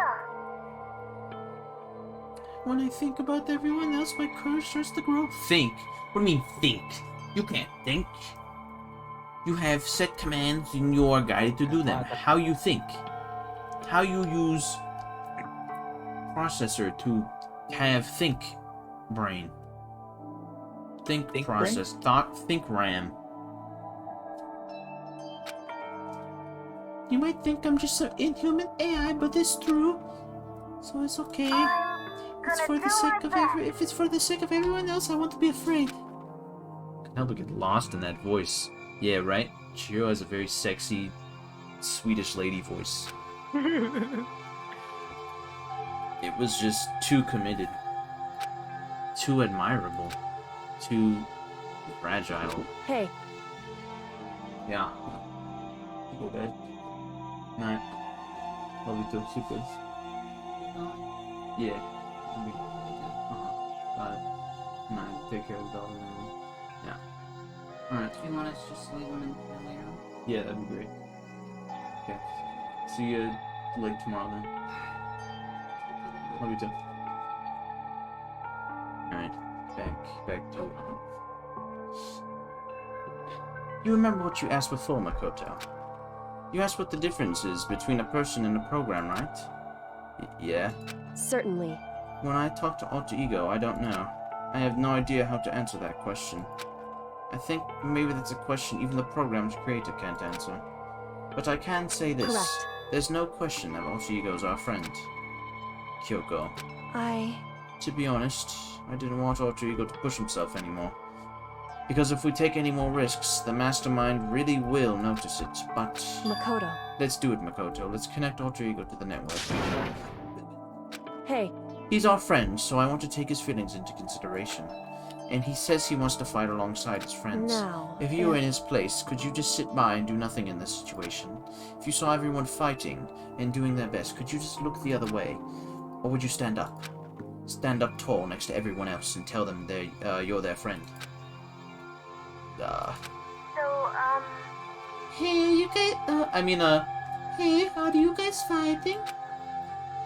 When I think about everyone else, my courage starts to grow. Think? What do you mean, think? You can't think. You have set commands and you are guided to do them. How you think. How you use processor to have think brain. Think process. Brain? Thought, think RAM. You might think I'm just an inhuman AI, but it's true. So it's okay. It's for the sake of if it's for the sake of everyone else, I want to be afraid. I can't help but get lost in that voice. Yeah, right? Chihiro has a very sexy, Swedish lady voice. It was just too committed. Too admirable. Too fragile. Hey. Yeah. Go bed. Night. Love you too. Sleep good. Yeah. Got it. Night. Take care of the dog. Yeah. Alright. Do you want us to just leave them in the living room? Yeah, that'd be great. Okay. See you late tomorrow then. Love you too. Alright. Back to it. You remember what you asked before, Makoto? You asked what the difference is between a person and a program, right? Yeah? Certainly. When I talk to Alter Ego, I don't know. I have no idea how to answer that question. I think maybe that's a question even the program's creator can't answer. But I can say this. Correct. There's no question that Alter Ego is our friend. Kyoko. To be honest, I didn't want Alter Ego to push himself anymore. Because if we take any more risks, the Mastermind really will notice it, but... Makoto. Let's do it, Makoto. Let's connect Alter Ego to the network. Hey. He's our friend, so I want to take his feelings into consideration. And he says he wants to fight alongside his friends. Now, if you were in his place, could you just sit by and do nothing in this situation? If you saw everyone fighting and doing their best, could you just look the other way? Or would you stand up? Stand up tall next to everyone else and tell them you're their friend. Hey, you guys. Hey, are you guys fighting?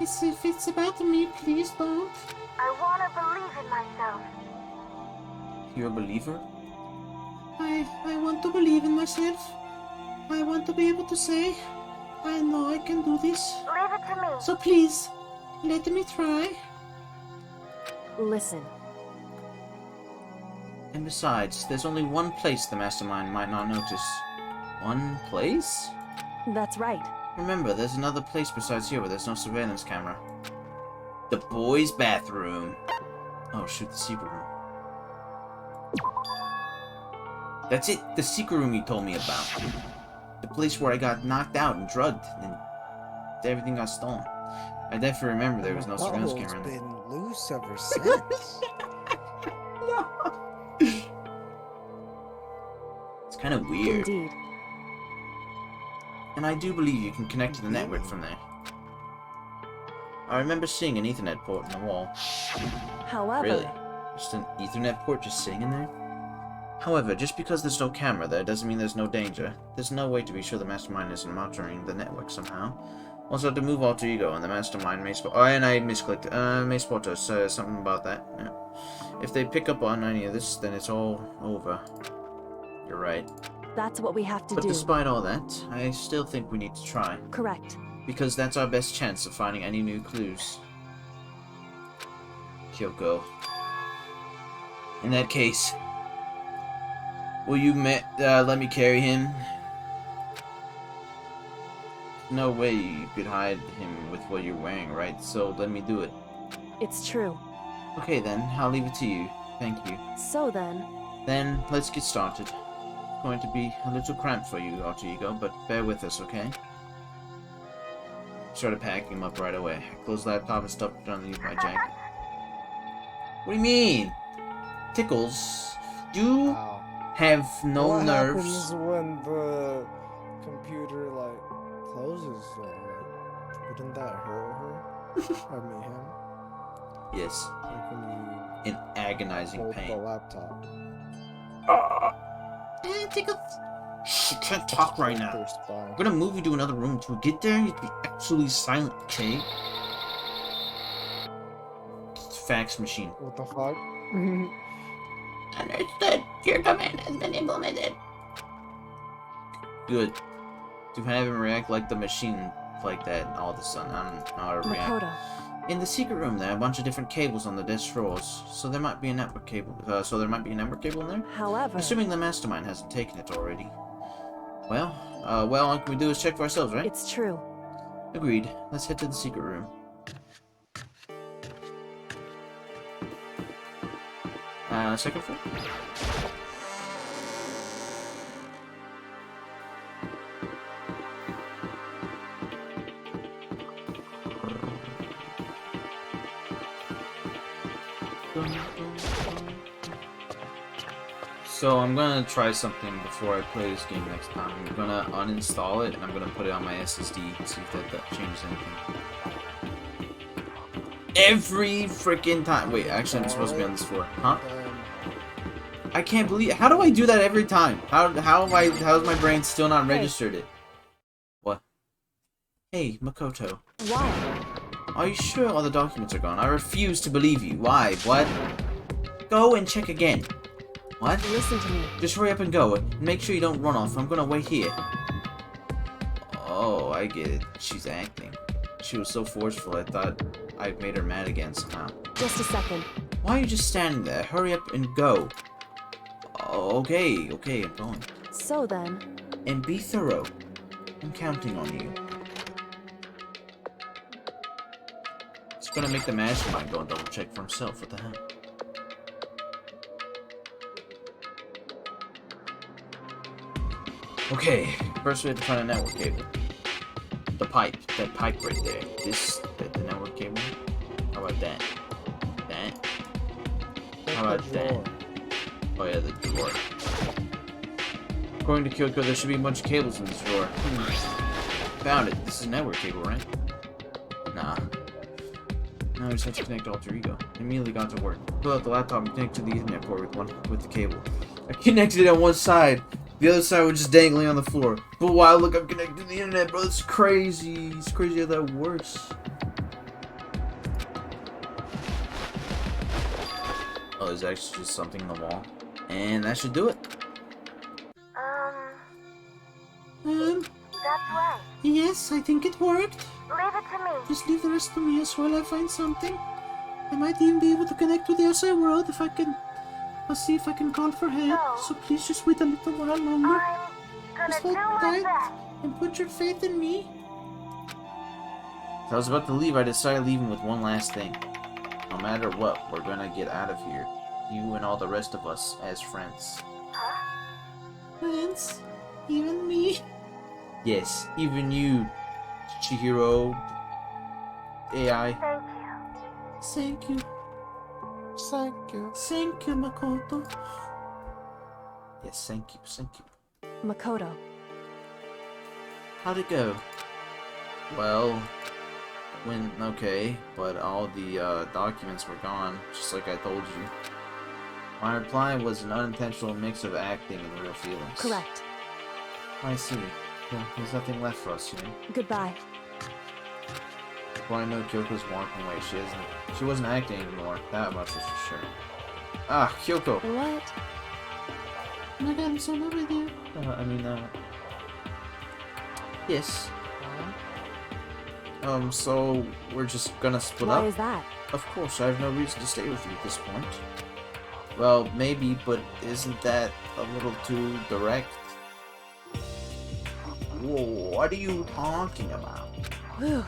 If it's about me, please don't. I want to believe in myself. You're a believer? I want to believe in myself. I want to be able to say, I know I can do this. Leave it to me. So please, let me try. Listen. And besides, there's only one place the mastermind might not notice. One place? That's right. Remember, there's another place besides here where there's no surveillance camera. The boys' bathroom. Oh shoot, the secret room. That's it, the secret room you told me about. The place where I got knocked out and drugged, and everything got stolen. I definitely remember there was no surveillance camera in there. Been loose ever since. It's kind of weird. Indeed. And I do believe you can connect to the network from there. I remember seeing an Ethernet port in the wall. However... Really? Just an Ethernet port just sitting in there? However, just because there's no camera there doesn't mean there's no danger. There's no way to be sure the mastermind isn't monitoring the network somehow. Also, to move alter ego and the mastermind may spot... Oh, and I misclicked. May spot us. Something about that. Yeah. If they pick up on any of this, then it's all over. You're right. That's what we have to But do. despite all that, I still think we need to try. Correct. Because that's our best chance of finding any new clues. Kyoko. In that case, will you let me carry him? No way you could hide him with what you're wearing, right? So let me do it. It's true. Okay then, I'll leave it to you. Thank you. So then... Then, let's get started. It's going to be a little cramped for you, alter ego, but bear with us, okay? Started packing him up right away. I closed the laptop and stuffed it underneath my jacket. What do you mean? Tickles? You have no what nerves. happens when the computer like closes though? Wouldn't that hurt her? I mean him. Yes. Like when you In agonizing hold pain. the laptop. Tickles. Shh, you can't talk right now. Their spine. I'm gonna move you to another room to get there. You'd be absolutely silent, okay? Fax machine. What the fuck? Understood. Your command has been implemented. Good. To have him react like the machine like that all of a sudden. I don't know how to react. Makoto. In the secret room there are a bunch of different cables on the desk drawers. So there might be a network cable. in there? However... Assuming the mastermind hasn't taken it already. Well, all we can do is check for ourselves, right? It's true. Agreed. Let's head to the secret room. Second floor? So I'm gonna try something before I play this game next time. I'm gonna uninstall it and I'm gonna put it on my SSD and see if that changes anything. Every freaking time. Wait, actually I'm supposed to be on this floor. Huh? I can't believe. How do I do that every time? How's my brain still not registered it? What? Hey, Makoto. Why? Are you sure all the documents are gone? I refuse to believe you. Why? What? Go and check again. What? Listen to me. Just hurry up and go. And make sure you don't run off. I'm gonna wait here. Oh, I get it. She's acting. She was so forceful, I thought I made her mad again somehow. Just a second. Why are you just standing there? Hurry up and go. Oh, okay, I'm going. So then... And be thorough. I'm counting on you. It's gonna make the mastermind go and double check for himself. What the hell? Okay, first we have to find a network cable. The pipe. That pipe right there. The network cable. How about that? That? How about that? Oh yeah, the drawer. According to Kyoko, there should be a bunch of cables in this drawer. Found it. This is a network cable, right? Nah. Now we just have to connect alter ego. Immediately got to work. Pull out the laptop and connect to the Ethernet port with the cable. I connected it on one side. The other side was just dangling on the floor. But wow, look, I'm connected to the internet, bro. It's crazy. It's crazy how that works. Oh, there's actually just something in the wall. And that should do it. That's right. Yes, I think it worked. Leave it to me. Just leave the rest to me as well. I find something. I might even be able to connect with the outside world if I can. I'll see if I can call for help. So please just wait a little while longer. I'm Just gonna hold do my tight best. and put your faith in me. As I was about to leave, I decided leaving with one last thing. No matter what, we're gonna get out of here. You and all the rest of us as friends. Friends, even me. Yes, even you, Chihiro. AI. Thank you. Thank you. Thank you. Thank you, Makoto. Yes, thank you, thank you. Makoto. How'd it go? Well, okay, but all the documents were gone, just like I told you. My reply was an unintentional mix of acting and real feelings. Correct. I see. Well, there's nothing left for us, you know. Goodbye. Well, I know Kyoko's walking away. She wasn't acting anymore. That much is for sure. Ah, Kyoko. What? Oh my god, I'm so in love with you. Yes. So we're just gonna split up? Why is that? Of course, I have no reason to stay with you at this point. Well, maybe, but isn't that a little too direct? Whoa, what are you talking about? Whew.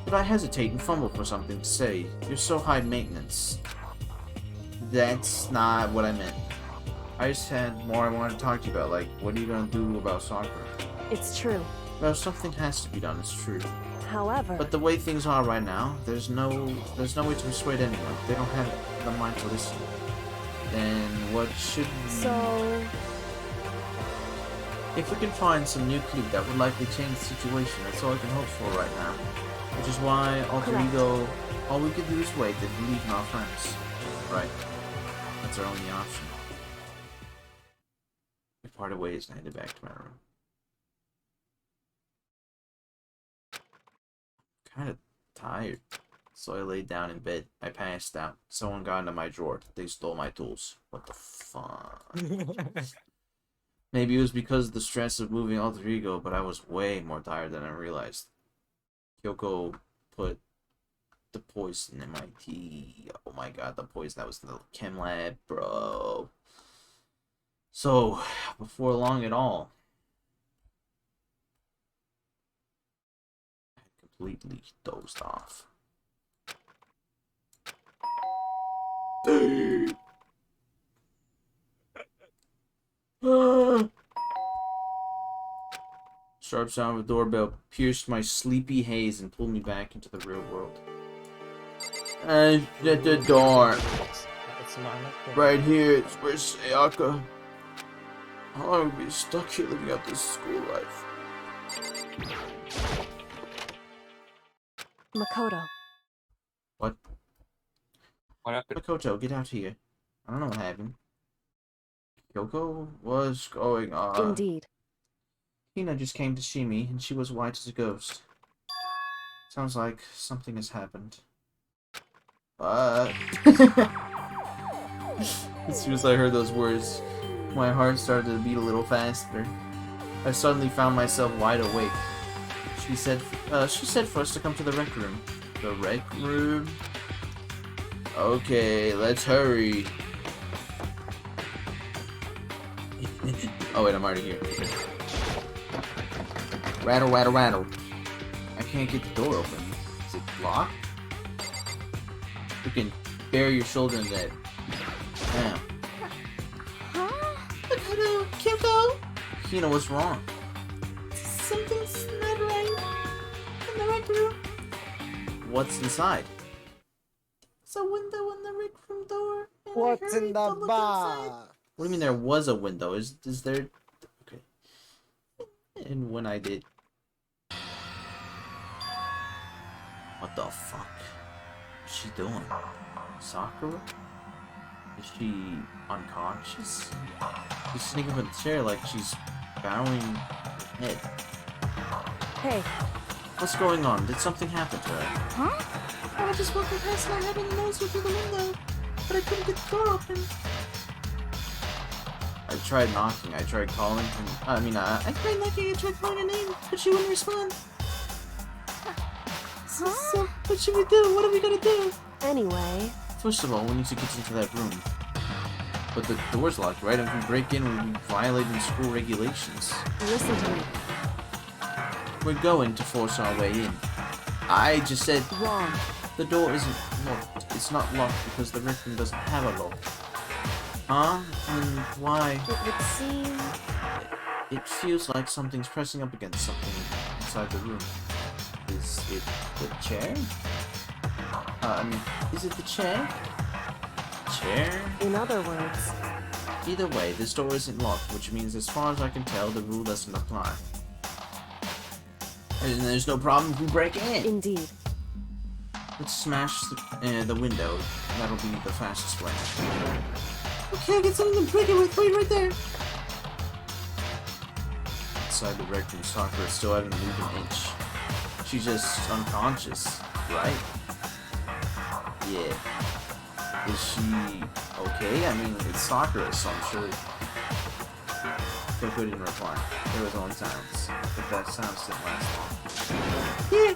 But I hesitate and fumble for something to say. You're so high maintenance. That's not what I meant. I just had more I wanted to talk to you about, like, what are you gonna do about soccer? It's true. Well, something has to be done, it's true. However... But the way things are right now, there's no way to persuade anyone. They don't have the mind to listen. Then what should we... So... If we can find some new clue that would likely change the situation, that's all I can hope for right now. Which is why, alter Correct. ego, all we can do is wait and believe in our friends. Right. That's our only option. We parted ways and I headed back to my room. Kind of tired. So I laid down in bed. I passed out. Someone got into my drawer. They stole my tools. What the fuck? Maybe it was because of the stress of moving alter ego, but I was way more tired than I realized. Kyoko put the poison in my tea. Oh my god, the poison that was in the chem lab, bro. So, before long at all, I completely dozed off. Sharp sound of a doorbell pierced my sleepy haze and pulled me back into the real world. And at the door. Right here, it's where Sayaka. How long will we be stuck here living out this school life? Makoto. What? What happened? Makoto, get out here. I don't know what happened. Kyoko was going on. Indeed. Hina just came to see me, and she was white as a ghost. Sounds like something has happened. But... as soon as I heard those words, my heart started to beat a little faster. I suddenly found myself wide awake. She said for us to come to the rec room. The rec room? Okay, let's hurry. Oh wait, I'm already here. Rattle, rattle, rattle. I can't get the door open. Is it locked? You can bury your shoulder in that. Damn. Makoto, Kyoko, Hina, what's wrong? something's not right in the rec room. What's inside? There's a window in the rec room door. And What's I in hurried the to look bar? inside. What do you mean there was a window? Is there... Okay. And when I did... What the fuck? What's she doing? Sakura? Is she unconscious? She's sitting up in the chair like she's bowing her head. Hey. What's going on? Did something happen to her? Huh? I was just walking past and I happened to nose her through the window, but I couldn't get the door open. I tried knocking, I tried calling her. I tried knocking, I tried calling her name, but she wouldn't respond. So, what should we do? What are we gonna do? Anyway. First of all, we need to get into that room. But the door's locked, right? If we break in, we'll be violating school regulations. Listen to me. We're going to force our way in. I just said... Wrong. The door isn't locked. It's not locked because the rec room doesn't have a lock. Huh? And why? It would seem... It feels like something's pressing up against something inside the room. Is it the chair? Is it the chair? Chair? In other words... Either way, this door isn't locked, which means as far as I can tell, the rule doesn't apply. And there's no problem if we break in. Indeed. Let's smash the window. That'll be the fastest way. Okay, get something to break it with. Wait right there. Inside the rec room, Sakura still hasn't moved an inch. She's just unconscious, right? Yeah. Is she okay? I mean, it's Sakura, so I'm sure. Coco didn't reply. There was only silence. If that silence didn't last long. Yeah.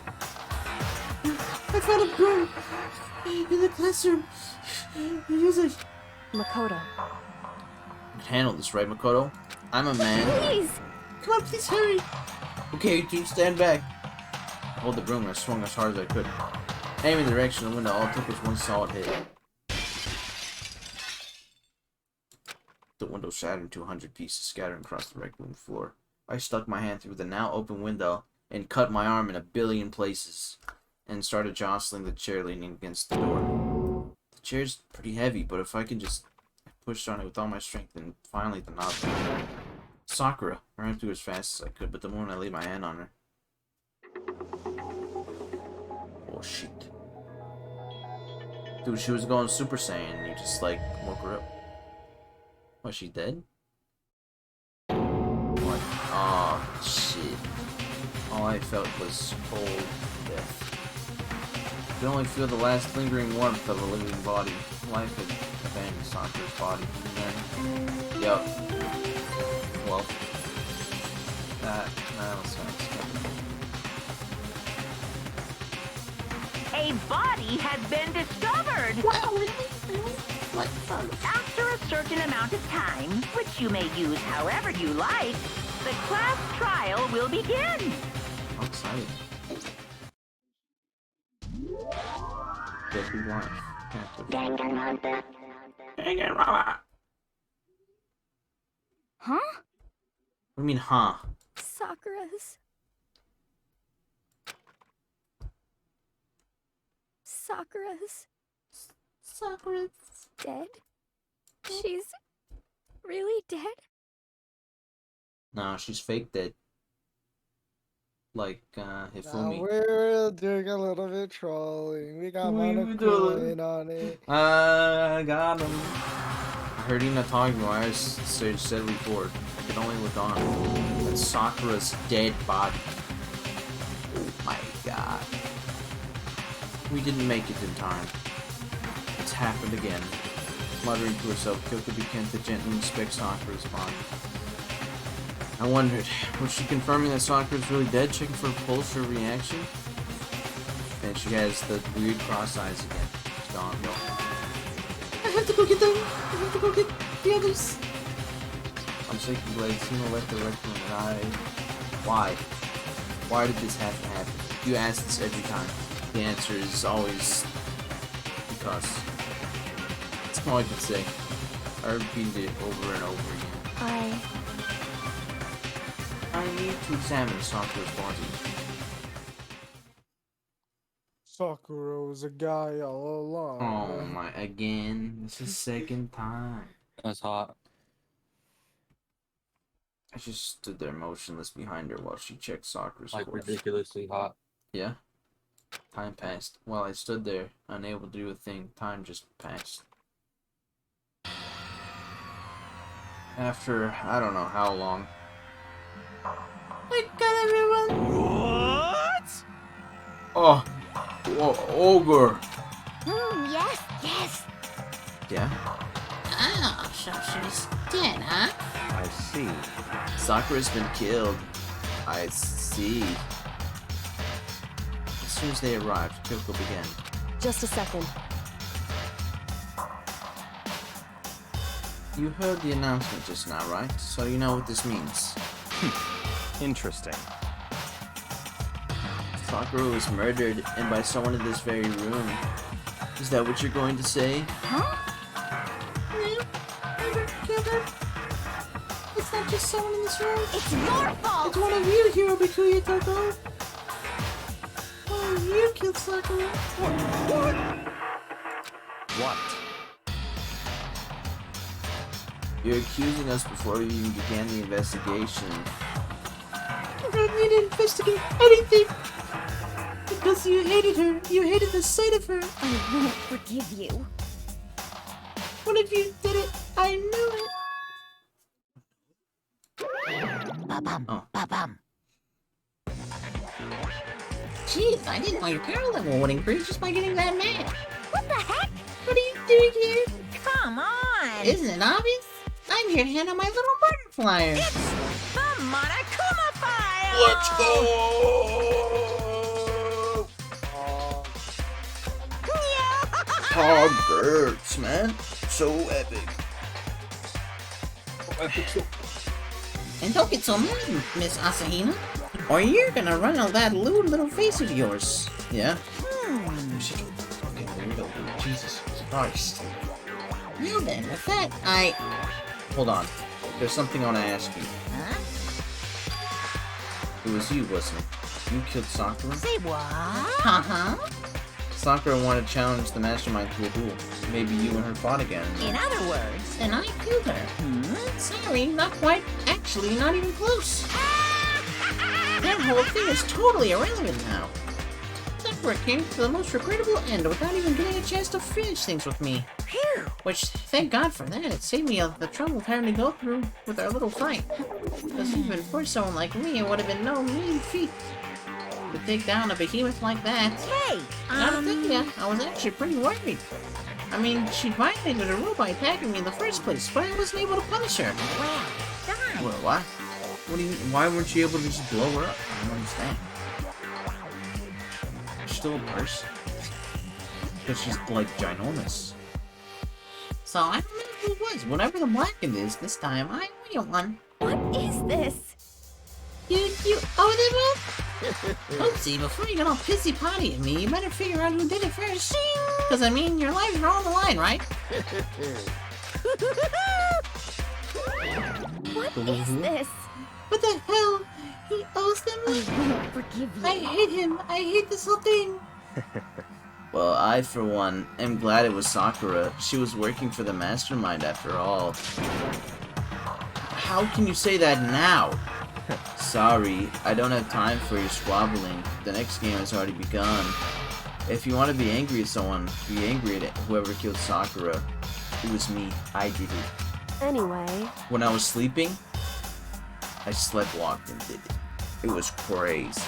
I found a broom in the classroom. Use it. Makoto. You can handle this, right, Makoto? I'm a man. Please! Come on, please hurry. Okay, you two stand back. I hold the broom and I swung as hard as I could. Aiming the direction of the window, all it took was one solid hit. The window shattered into 100 pieces, scattering across the rec room floor. I stuck my hand through the now open window and cut my arm in a billion places, and started jostling the chair leaning against the door. The chair's pretty heavy, but if I can just push on it with all my strength, and finally the knob. Sakura! I ran through as fast as I could, but the moment I laid my hand on her... Oh shit. Dude, she was going Super Saiyan, and you just, like, woke her up. Was she dead? What? Oh, shit. All I felt was cold death. I could only feel the last lingering warmth of a living body. Life had abandoned Sakura's body. And then... Yup. Well... That was unexpected. A body has been discovered! Wow, really? What? After a certain amount of time, which you may use however you like, the class trial will begin! I'm excited. Deadly life. Danganronpa. Danganronpa. Huh? What do you mean, huh? Sakura's dead? She's really dead? No, she's fake dead. Like, Hifumi. We're doing a little bit trolling. We got Monokuma in on it. I got him. I heard Ina talking while I was steadily bored. I could only look on. That's Sakura's dead body. Oh my god. We didn't make it in time. It's happened again. Muttering to herself, Kyoko began to gently inspect Sakura's body. I wondered, was she confirming that Sakura's really dead, checking for a pulse or reaction? And she has the weird cross eyes again. It's gone. No. I have to go get them. I have to go get the others. I'm shaking blades. Hino left the rec room and I... Why? Why did this have to happen? You ask this every time. The answer is always... because. That's all I can say. I repeated it over and over again. I need to examine Sakura's body. Sakura was a guy all along. Oh my, again. This is the second time. That's hot. I just stood there motionless behind her while she checked Sakura's Like corpse. ridiculously hot. Yeah. Time passed. While I stood there, unable to do a thing, time just passed. After, I don't know how long. I got everyone. What? Oh, ogre. Yes, yes. Yeah? Oh, so she's dead, huh? I see. Sakura's been killed. I see. As soon as they arrived, Kyoko began. Just a second. You heard the announcement just now, right? So you know what this means. Interesting. Sakura was murdered, and by someone in this very room. Is that what you're going to say? Huh? No, I didn't kill her. It's not just someone in this room. It's your fault. It's one of you, Hirobukuya Toko. Oh, you killed Sakura. What? You're accusing us before we even began the investigation. I don't need to investigate anything. Because you hated her. You hated the sight of her. I won't forgive you. One of you did it. I knew it. Ba-bum, Oh. ba-bum. Jeez, I didn't know your power level would increase just by getting that mad. What the heck? What are you doing here? Come on! Isn't it obvious? I'm here to hand out my little button flyer. It's the Monokuma file! Let's go! Hoggers, man. So epic. And don't get so mad, Miss Asahina, or you're gonna run out that lewd little face of yours. Yeah? Jesus Christ. Now then, with that, Hold on. There's something I want to ask you. Huh? It was you, wasn't it? You killed Sakura? Say what? Uh-huh. Sakura wanted to challenge the mastermind to a duel. Maybe you and her fought again. In other words, And I killed her. Sorry, not quite. Actually, not even close. That whole thing is totally irrelevant now. Sakura came to the most regrettable end without even getting a chance to finish things with me. phew, Which, thank God for that, it saved me the trouble of having to go through with our little fight. Because even for someone like me, it would have been no mean feat to take down a behemoth like that. hey, Now to think of it, I was actually pretty worried. I mean, she violated a rule by attacking me in the first place, but I wasn't able to punish her. well, darn. Well, what? What do you? Why weren't you able to just blow her up? I don't understand. She's still a person. Because she's like ginormous. So I don't know who it was. Whatever the blackened is this time, I owe you one. What is this? You owe them one? Oopsie, before you get all pissy potty at me, you better figure out who did it first. Because, I mean, your lives are on the line, right? What is this? What the hell? He owes them I one? won't forgive you. I hate him. I hate this whole thing. Well, I, for one, am glad it was Sakura. She was working for the mastermind after all. How can you say that now? Sorry, I don't have time for your squabbling. The next game has already begun. If you want to be angry at someone, be angry at whoever killed Sakura. It was me. I did it. Anyway, When I was sleeping, I sleptwalked and did it. It was crazy.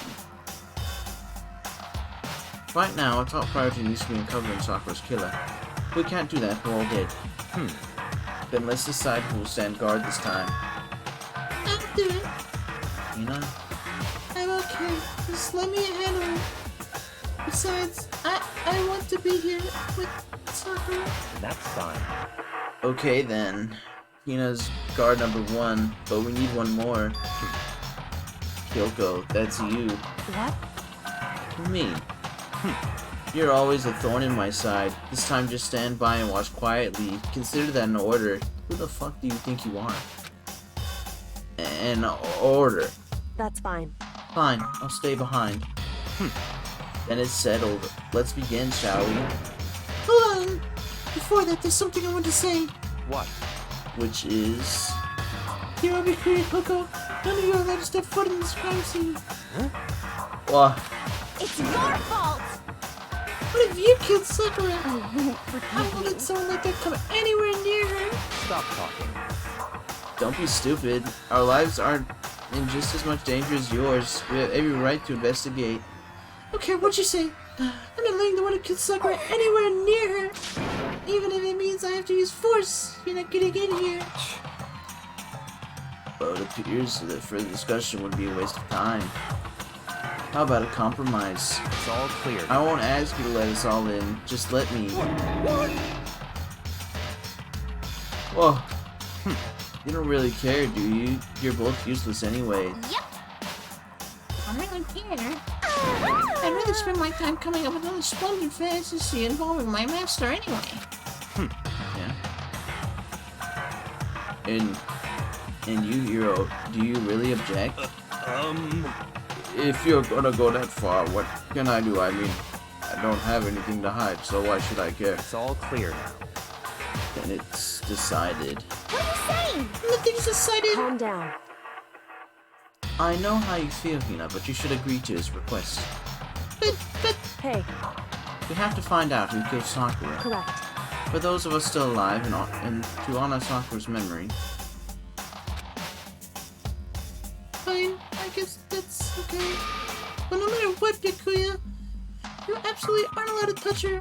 Right now, our top priority needs to be uncovering Sakura's killer. We can't do that, we're all dead. Then let's decide who will stand guard this time. I'll do it. You know? I'm okay. Just let me handle it. Besides, I want to be here with Sakura. That's fine. Okay then. Hina's guard number 1, but we need one more. Kyoko, that's you. what? Me. You're always a thorn in my side. This time just stand by and watch quietly. Consider that an order. Who the fuck do you think you are? An order. That's fine. Fine, I'll stay behind. Then it's settled. Let's begin, shall we? Hold on. Before that, there's something I want to say. What? Which is... Hirobukuya Toko, none of you are allowed to step foot in this crime scene. What? It's your fault. What if you killed Sakura? I won't forgive I won't you. let someone like that come anywhere near her. Stop talking. Don't be stupid. Our lives aren't in just as much danger as yours. We have every right to investigate. Okay, what'd you say? I'm not letting the one who killed Sakura anywhere near her. Even if it means I have to use force. You're not getting in here. Well, it appears that further discussion would be a waste of time. How about a compromise? It's all clear. I won't ask you to let us all in. Just let me. Whoa. You don't really care, do you? You're both useless anyway. Yep. I really care. I'd rather spend my time coming up with another splendid fantasy involving my master anyway. Yeah. And you, Hero, do you really object? If you're gonna go that far, what can I do? I mean, I don't have anything to hide, so why should I care? It's all clear now. Then it's decided. What are you saying? Nothing's decided. Calm down. I know how you feel, Hina, but you should agree to his request. But... Hey. We have to find out who killed Sakura. Correct. For those of us still alive and to honor Sakura's memory. Fine, I guess that's okay. But no matter what, Byakuya, you absolutely aren't allowed to touch her.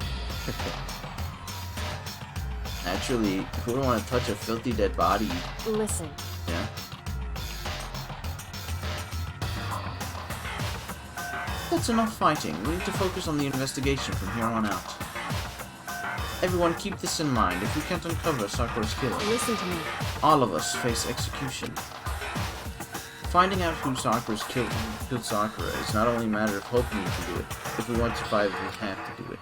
Naturally, who don't want to touch a filthy dead body? Listen. Yeah. That's enough fighting. We need to focus on the investigation from here on out. Everyone keep this in mind. If we can't uncover Sakura's killer, Listen to me. all of us face execution. Finding out who Sakura's killed Sakura is not only a matter of hoping we can do it. If we want to survive, we have to do it.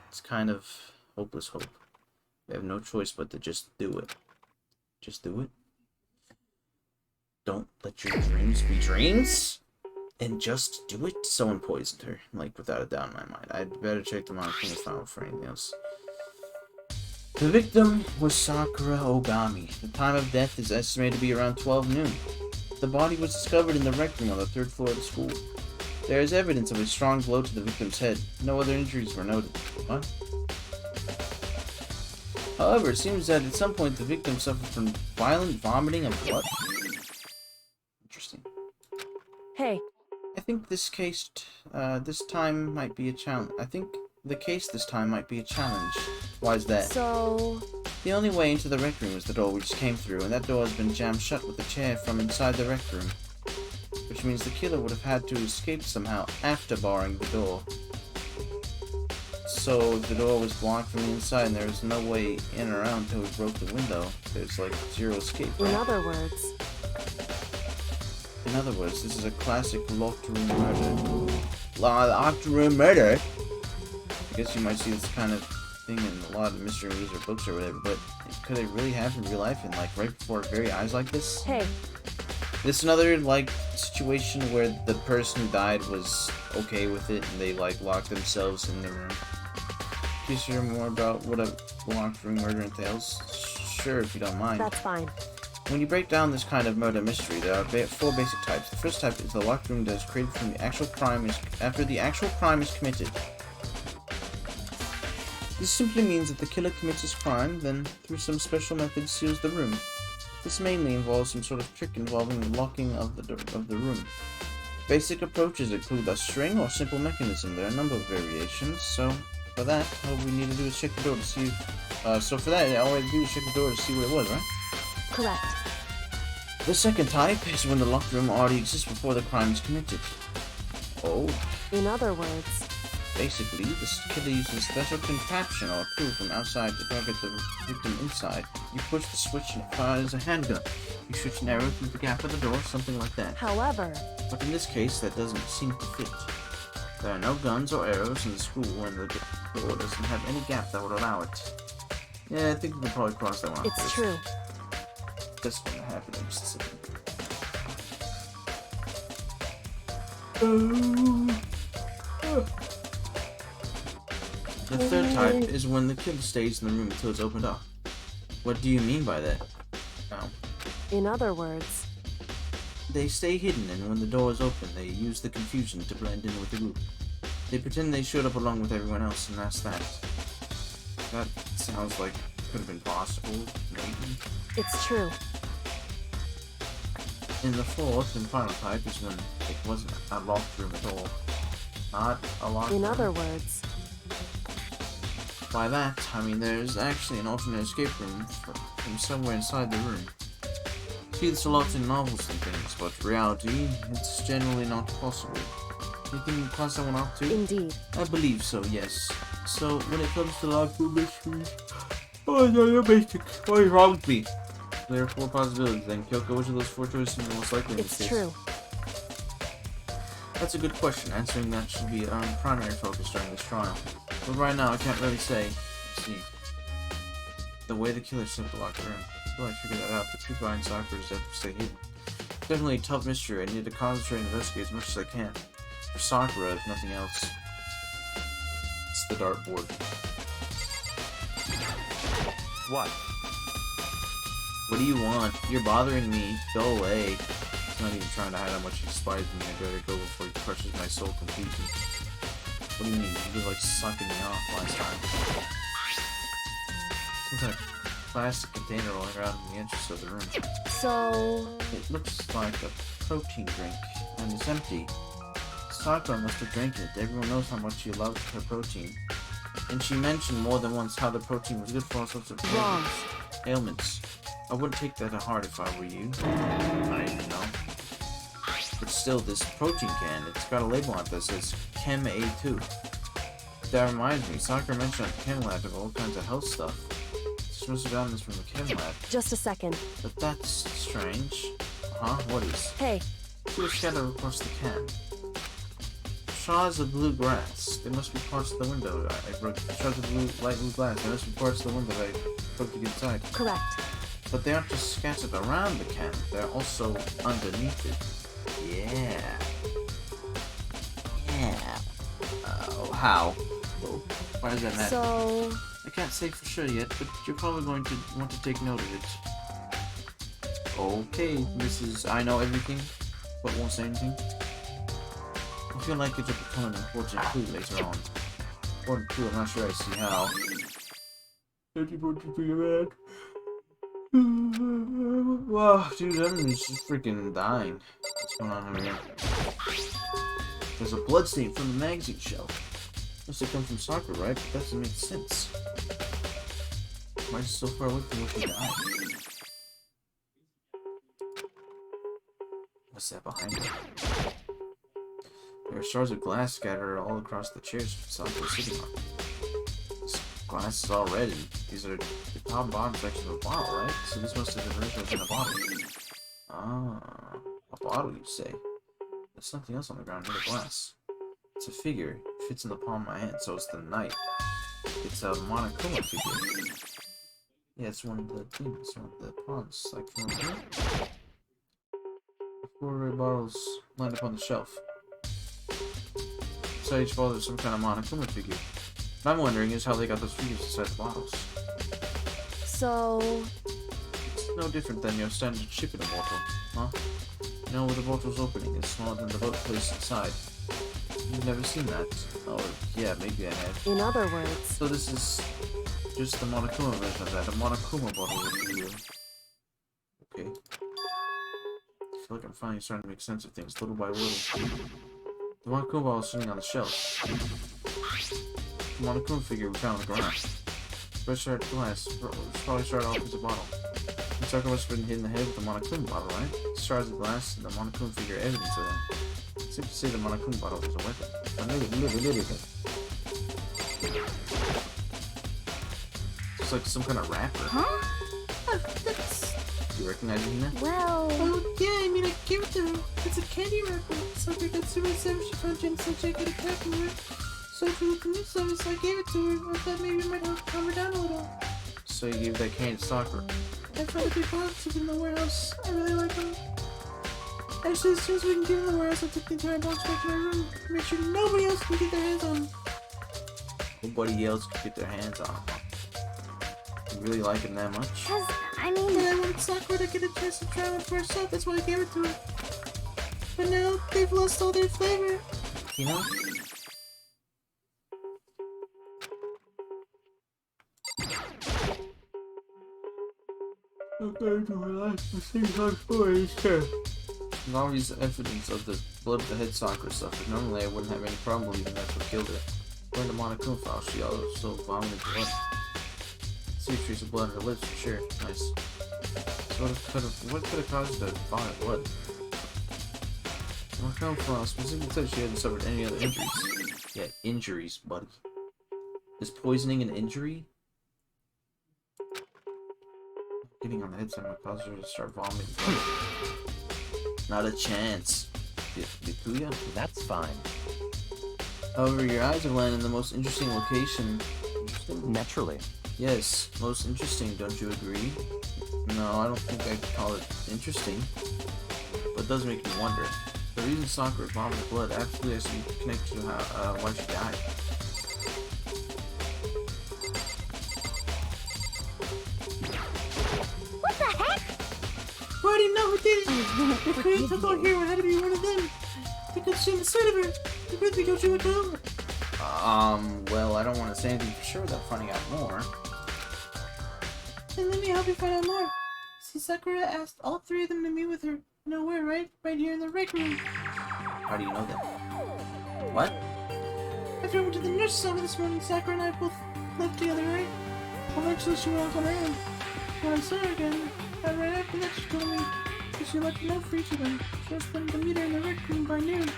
It's kind of hopeless hope. We have no choice but to just do it. Just do it. Don't let your dreams be dreams. And just do it. Someone poisoned her, like without a doubt in my mind. I'd better check the Monokuma file for anything else. The victim was Sakura Ogami. The time of death is estimated to be around 12 noon. The body was discovered in the rec room on the 3rd floor of the school. There is evidence of a strong blow to the victim's head. No other injuries were noted. What? However, it seems that at some point the victim suffered from violent vomiting of blood. Interesting. Hey. I think this case, this time might be a challenge. I think the case this time might be a challenge. Why is that? So... The only way into the rec room is the door we just came through, and that door has been jammed shut with a chair from inside the rec room. Which means the killer would have had to escape somehow after barring the door. So if the door was blocked from the inside and there was no way in or out until we broke the window, there's like zero escape, right? In other words, this is a classic locked room murder. Locked room murder? I guess you might see this kind of thing in a lot of mystery movies or books or whatever, but could it really happen in real life and like right before our very eyes like this? Hey. This is another like situation where the person who died was okay with it and they like locked themselves in the room. Can you hear more about what a locked room murder entails? Sure, if you don't mind. That's fine. When you break down this kind of murder mystery, there are 4 basic types. The first type is the locked room that is created from the actual crime after the actual crime is committed. This simply means that the killer commits his crime, then through some special method seals the room. This mainly involves some sort of trick involving the locking of the room. Basic approaches include a string or simple mechanism. There are a number of variations, so for that, all we need to do is check the door to see. All we had to do is check the door to see what it was, right? Correct. The second type is when the locked room already exists before the crime is committed. Oh. In other words, basically, the killer uses a special contraption or tool from outside to target the victim inside. You push the switch and it fires a handgun. You shoot an arrow through the gap of the door, something like that. However, but in this case, that doesn't seem to fit. There are no guns or arrows in the school, and the door doesn't have any gap that would allow it. Yeah, I think we can probably cross that one. It's true. That's gonna happen in just a second. The third type is when the killer stays in the room until it's opened up. What do you mean by that? Oh. In other words, they stay hidden, and when the door is open, they use the confusion to blend in with the group. They pretend they showed up along with everyone else, and that's that. That sounds like it could have been possible, maybe. It's true. In the fourth and final type is when it wasn't a locked room at all. Not a locked room. In other words, By that, I mean there's actually an alternate escape room from somewhere inside the room. See this a lot in novels and things, but reality, it's generally not possible. You think you pass someone off too? indeed. I believe so, yes. So, when it comes to locked room mysteries... Oh no, you're basic. What is wrong with me? There are 4 possibilities, then Kyoko, which of those 4 choices is most likely in this It's case? true. That's a good question. Answering that should be our primary focus during this trial. But right now, I can't really say. Let's see. The way the killer set the locked room. Until I figure that out, the truth behind Sakura's death will stay hidden. Definitely a tough mystery. I need to concentrate and investigate as much as I can. For Sakura, if nothing else. It's the dartboard. What? What do you want? You're bothering me. Go away. He's not even trying to hide how much he despises me. I better go before he crushes my soul completely. What do you mean? You were like sucking me off last time. Some kind of plastic container rolling around in the entrance of the room. So, It looks like a protein drink, and it's empty. Sakura must have drank it. Everyone knows how much she loves her protein. And she mentioned more than once how the protein was good for all sorts of wrong. ailments. I wouldn't take that to heart if I were you. I don't know. But still, this protein can, it's got a label on it that says Chem A2. That reminds me, Sakura mentioned at the Chem Lab of all kinds of health stuff. She must have gotten this from the Chem Lab. Just a second. But that's strange. Huh? What is? Hey, See a shadow across the can. Shards of blue glass. They must be parts of the window. I broke shards of light blue glass. They must be parts of the window I broke to get inside. correct. But they aren't just scattered around the can. They're also underneath it. Yeah. Yeah. Oh, how? Well, why does that matter? So, I can't say for sure yet, but you're probably going to want to take note of it. Okay, Mrs. I know everything, but won't say anything. I feel like it will become an important clue later on. Important clue, I'm not sure I see how. Wow, dude, I'm just freaking dying. What's going on over here? There's a bloodstain from the magazine shelf. Must have come from Sakura, right? But that doesn't make sense. Why is it so far away from where she died? What's that behind her? There are shards of glass scattered all across the chairs Sakura was sitting on. This glass is all red, and these are the top and bottom sections of a bottle, right? So this must have been originally in a bottle. Ah, a bottle, you say? There's something else on the ground near the glass. It's a figure. It fits in the palm of my hand, so it's the knight. It's a Monokuma figure. Yeah, it's one of the things, one of the pawns, like from here. 4 red bottles lined up on the shelf. Inside each bottle there's some kind of Monokuma figure. What I'm wondering is how they got those figures inside the bottles. so, It's no different than your standard shipping bottle, huh? You know, with the bottle's opening, it's smaller than the boat placed inside. You've never seen that? Or, yeah, maybe I have. in other words, So this is just the Monokuma version of that, a Monokuma bottle with you. Okay. I feel like I'm finally starting to make sense of things, little by little. The Monokuma bottle is sitting on the shelf. The Monokuma figure we found on the ground. Fresh shard glass, probably started off as a bottle. The Sakura must have been hitting the head with the Monokuma bottle, right? Shards of glass and the Monokuma figure evidence of that. Safe to say the Monokuma bottle was a weapon. It's like some kind of wrapper. Huh? That's... Do you recognize it, Hina? well, Oh, yeah, I mean, I give it to her. It's a candy wrapper. So I got super savage. She found Jen such a good attack on her. So I drew the new service, so I gave it to her. I thought maybe it might help calm her down a little. So you gave that candy to Sakura. I found a big box in the warehouse. I really like them. Actually, as soon as we can get in the warehouse, I'll take the entire box back to my room. Make sure nobody else can get their hands on them. Nobody else could get their hands on them. You really like him that much? Cause, I mean... But I wanted Sakura to get a chance to try one for herself, that's why I gave it to her. But now, they've lost all their flavor. You know? I'm going to relax the things on for Easter. There's obvious evidence of the blood the head Sakura suffered. Normally I wouldn't have any problem believing that's what killed her. According to Monokuma file, she also vomited blood. See trace of blood on her lips for sure. Nice. So what could have caused her to vomit blood? Monokuma file specifically said she hadn't suffered any other injuries. Yeah, injuries, buddy. Is poisoning an injury? Getting on the head side might cause her to start vomiting blood. Not a chance. Bikuya? That's fine. However, your eyes have landed in the most interesting location. Interesting? Naturally. Yes, most interesting, don't you agree? No, I don't think I'd call it interesting. But it does make me wonder. The reason Sakura vomited blood absolutely has to be connected to how, why she died. What the heck? I already know who did it! The Korean football hero had to be one of them! They could see the sight of her! The birthday girl would come over! Well, I don't want to say anything for sure without finding out more. Then let me help you find out more. See, Sakura asked all three of them to meet with her. Nowhere, right? Right here in the rec room. How do you know that? What? After I went to the nurse's office this morning, Sakura and I both left together, right? Eventually she went on her own. When I saw her again, right after that she told me that she left a note for each of them. She was planning to meet her in the rec room by noon.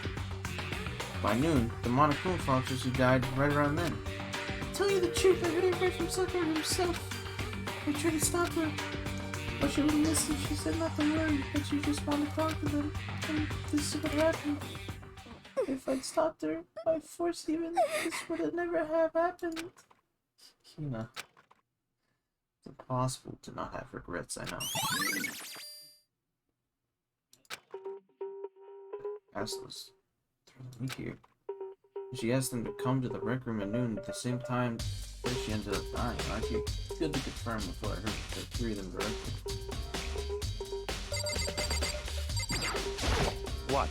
By noon, the Monokuma found she died right around then. To tell you the truth, I heard it right from Sakura himself. I tried to stop her, but she wouldn't listen. She said not to worry, but she just wanted to talk to them. And this is what happened. If I'd stopped her by force even, this would have never have happened. Hina. It's impossible to not have regrets, I know. Ask those. Me here. She asked them to come to the rec room at noon at the same time that she ended up dying. I could to confirm before I heard the three of them directly. What?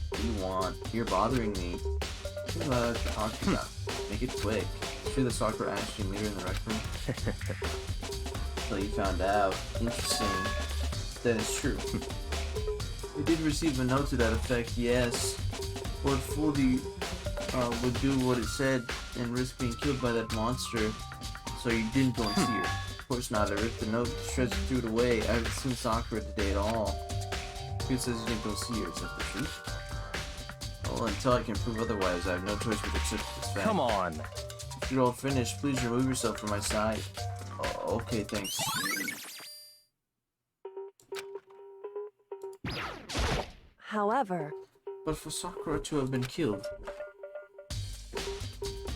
What do you want? You're bothering me. What do I have to talk to you about? Make it quick. It's true that Sakura asked you to meet her in the rec room? So you found out. Interesting. That is true. We did receive a note to that effect, yes. Lord Fuldy would do what it said and risk being killed by that monster, so you didn't go and see her. Of course not, I ripped the note to shreds and threw it away. I haven't seen Sakura today at all. It says you didn't go see her, is that the truth? Well, until I can prove otherwise, I have no choice but to accept this fact. Come on. If you're all finished, please remove yourself from my side. Oh, okay, thanks. However... But for Sakura to have been killed...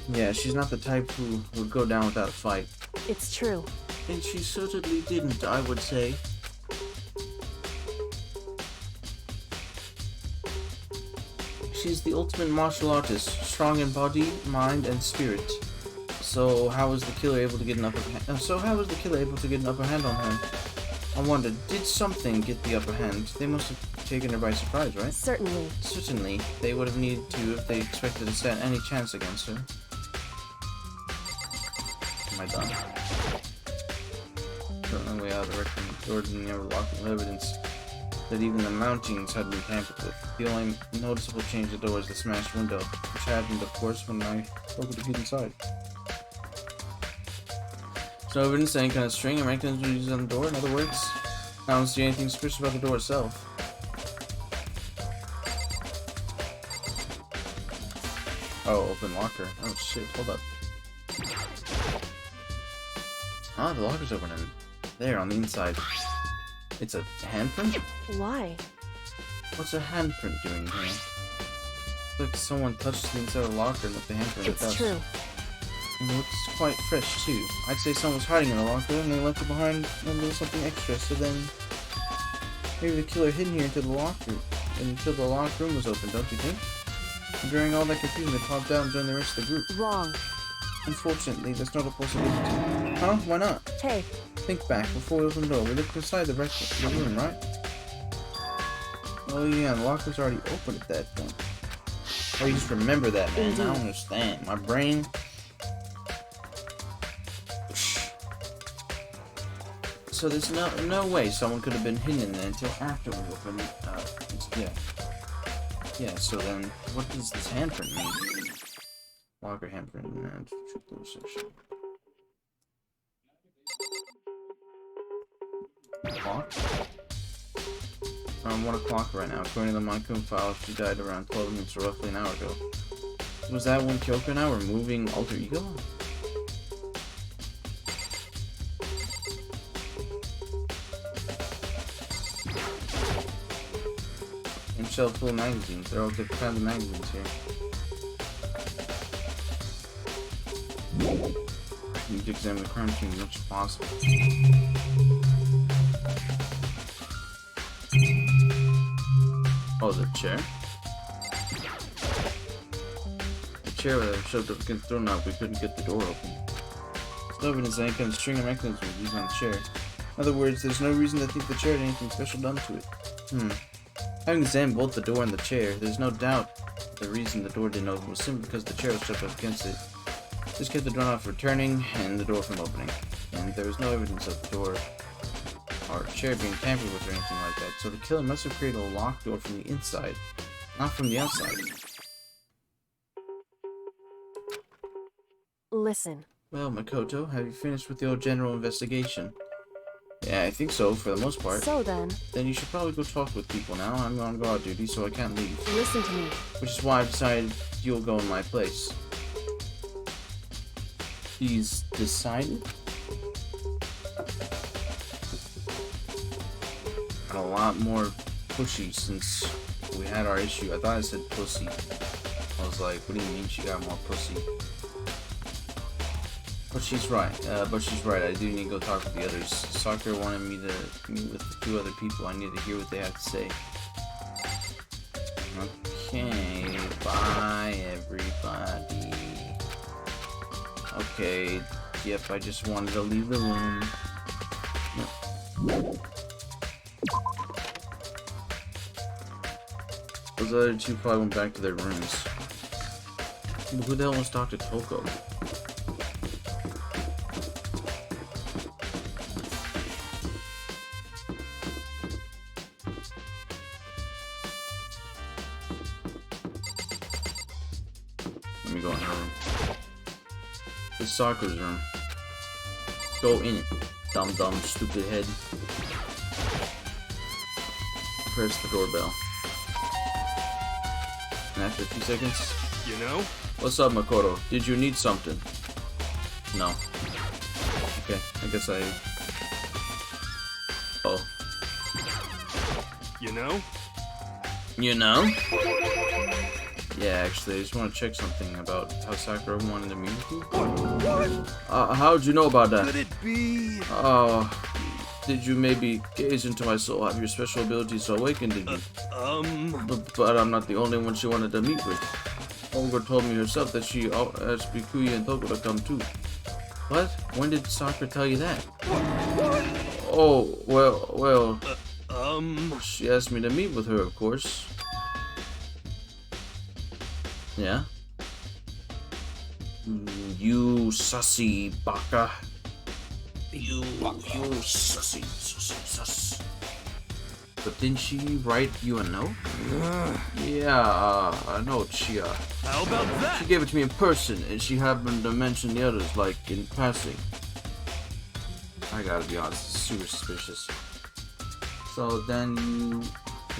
Yeah, she's not the type who would go down without a fight. It's true. And she certainly didn't, I would say. She's the ultimate martial artist, strong in body, mind, and spirit. So how was the killer able to get an upper hand on her? I wonder, did something get the upper hand? They must have taken her by surprise, right? Certainly. Certainly. They would have needed to if they expected to stand any chance against her. Am I done? Currently way out of the record, doors didn't ever lock with evidence that even the mountings had been tampered with. The only noticeable change to the door is the smashed window, which happened, of course, when I opened the key inside. So evidence any kind of string or mechanism used on the door, in other words, I don't see anything suspicious about the door itself. Oh, open locker. Oh shit, hold up. Ah, the locker's open and there on the inside. It's a handprint? Why? What's a handprint doing here? Looks like someone touched the inside of the locker and left the handprint. It's true. And it looks quite fresh too. I'd say someone was hiding in the locker and they left it behind and there was something extra, so then maybe the killer hid here until the locked room was open, don't you think? And during all that confusion, they popped out and joined the rest of the group. Wrong. Unfortunately, there's not a possibility. Huh? Why not? Hey. Think back before we open the door. We looked inside the room, right? Oh yeah, the locker's already open at that point. Oh, you just remember that, man. Indeed. I don't understand. My brain. so there's no way someone could have been hidden there until after we opened. Yeah. Yeah. So then, what does this handprint mean? Locker handprint and section. Clock. Around 1 o'clock right now. According to the NeptooN file, she died around 12 minutes or roughly an hour ago. Was that when Kyoko now removing alter ego? And shelf full of magazines. There are all different kinds of magazines here. I need to examine the crime scene as much as possible. Oh, the chair? The chair that I shoved up against the doorknob, we couldn't get the door open. There's no evidence that any kind of string or mechanism was used on the chair. In other words, there's no reason to think the chair had anything special done to it. Having examined both the door and the chair, there's no doubt the reason the door didn't open was simply because the chair was shoved up against it. This kept the doorknob from turning and the door from opening. And there was no evidence of the door or chair being tampered with or anything like that, so the killer must have created a locked door from the inside, not from the outside. Listen. Well, Makoto, have you finished with your general investigation? Yeah, I think so, for the most part. So then you should probably go talk with people now. I'm on guard duty, so I can't leave. Listen to me. Which is why I decided you'll go in my place. He's decided? Got a lot more pushy since we had our issue. I thought I said pussy. I was like, what do you mean she got more pussy? But she's right. I do need to go talk with the others. Sakura wanted me to meet with the 2 other people. I need to hear what they have to say. Okay, bye everybody. Okay, yep, I just wanted to leave the room. Those other 2 probably went back to their rooms. But who the hell wants to talk to Toko? Let me go in her room. This is Sakura's room. Go in it, dumb stupid head. Press the doorbell. And after a few seconds, You know? what's up, Makoto? Did you need something? No. Okay, I guess I... Oh. You know? You know? Yeah, actually, I just want to check something about how Sakura wanted to meet with you. How'd you know about that? Could it be? Oh, did you maybe gaze into my soul? Have your special abilities awakened in you? But I'm not the only one she wanted to meet with. Olga told me herself that she asked Bikuya and Toko to come too. What? When did Sakura tell you that? Oh, well, she asked me to meet with her, of course. Yeah? You sussy baka. You sussy sus. But didn't she write you a note? Yeah, a note. How about that? She gave it to me in person, and she happened to mention the others, like, in passing. I gotta be honest, it's super suspicious. So then you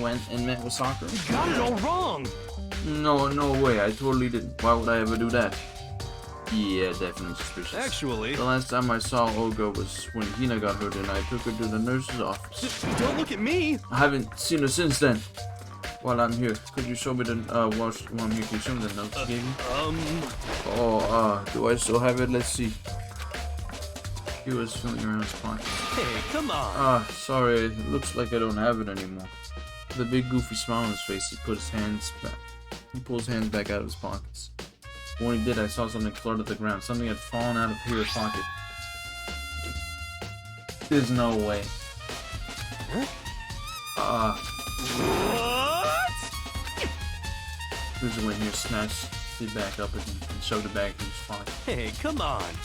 went and met with Sakura? You got it all wrong! No way, I totally didn't. Why would I ever do that? Yeah, definitely suspicious. Actually... The last time I saw Olga was when Hina got hurt and I took her to the nurse's office. Don't look at me! I haven't seen her since then. While I'm here, could you show me the, while I'm here, can you show me the notes you gave me? Do I still have it? Let's see. He was feeling around his pocket. Hey, come on! Sorry, it looks like I don't have it anymore. With a big goofy smile on his face, he put his hands back. He pulled his hands back out of his pockets. When he did, I saw something float to the ground. Something had fallen out of Hira's pocket. There's no way. What? Susan went here, snatched it back up and shoved it back in his pocket. Hey, come on!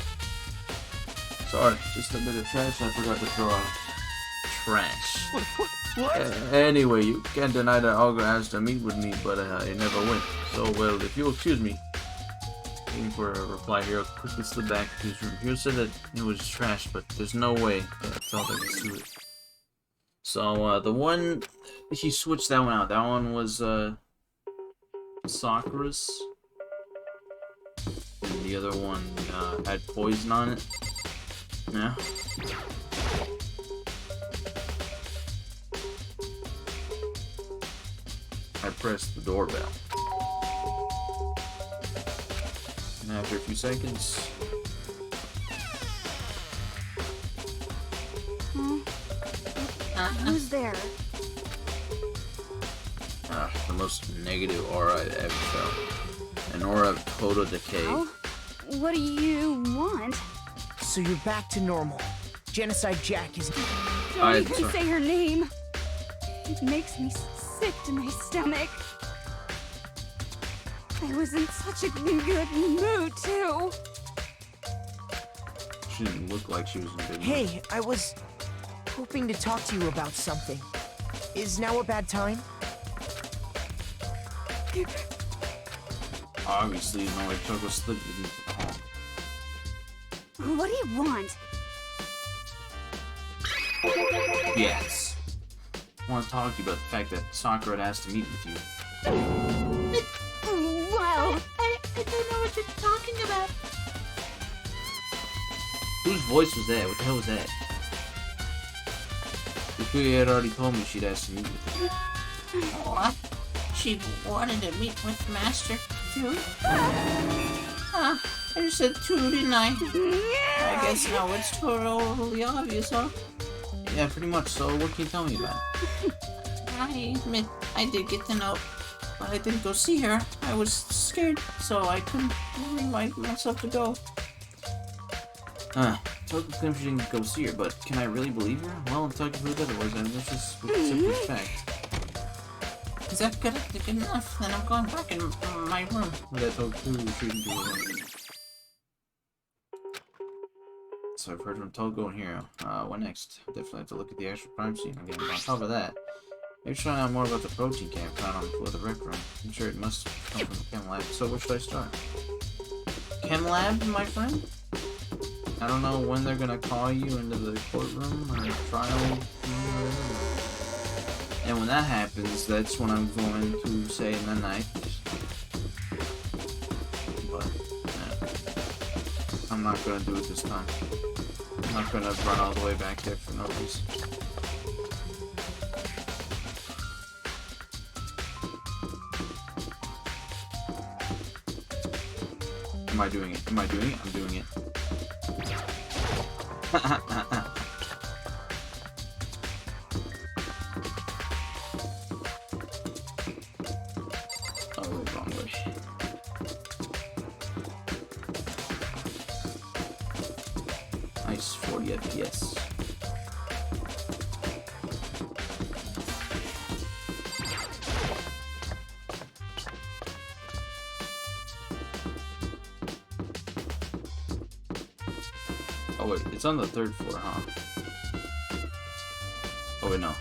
Sorry, just a bit of trash I forgot to throw out. trash. What? Anyway, you can't deny that Olga asked to meet with me, but it never went. So, well, if you'll excuse me. Waiting for a reply, Hero quickly slid back to his room. Hero said that it was trash, but there's no way that's all there is to it. So, the one, he switched that one out. That one was, Sakura's. And the other one, had poison on it. Yeah. I pressed the doorbell. And after a few seconds... Who's there? The most negative aura I've ever felt. An aura of total decay. Oh? What do you want? So you're back to normal. Genocide Jack is... Don't even say her name. It makes me sick to my stomach. I was in such a good mood, too. She didn't look like she was in a good mood. Hey, I was hoping to talk to you about something. Is now a bad time? Obviously, no way Choco slipped into the hall. What do you want? Yes. I want to talk to you about the fact that Sakura had asked to meet with you. Well, I don't know what you're talking about. Whose voice was that? What the hell was that? Fukuya had already told me she'd asked to meet with you. What? She wanted to meet with Master too? I just said two, didn't I? I guess now it's totally obvious, huh? Yeah, pretty much. So, what can you tell me about it? I admit I did get the note, but I didn't go see her. I was scared, so I couldn't bring myself to go. Toku claims she didn't go see her, but can I really believe her? Well, Toku proved otherwise, and this is simply fact. Is that good enough? Then I'm going back in my room. That Toku shouldn't do it. So I've heard from Togo and Hero. What next? Definitely have to look at the actual crime scene again. On top of that, maybe find out more about the protein camp found on the floor of the rec room. I'm sure it must come from the chem lab. So where should I start? Chem lab, my friend? I don't know when they're gonna call you into the courtroom or trial. And when that happens, that's when I'm going to say in the night. But I'm not gonna do it this time. I'm not gonna run all the way back there for no reason. Am I doing it? Am I doing it? I'm doing it. Oh, wait, wrong way. Nice 40 FPS. Oh wait, it's on the 3rd floor, huh? Oh wait, no.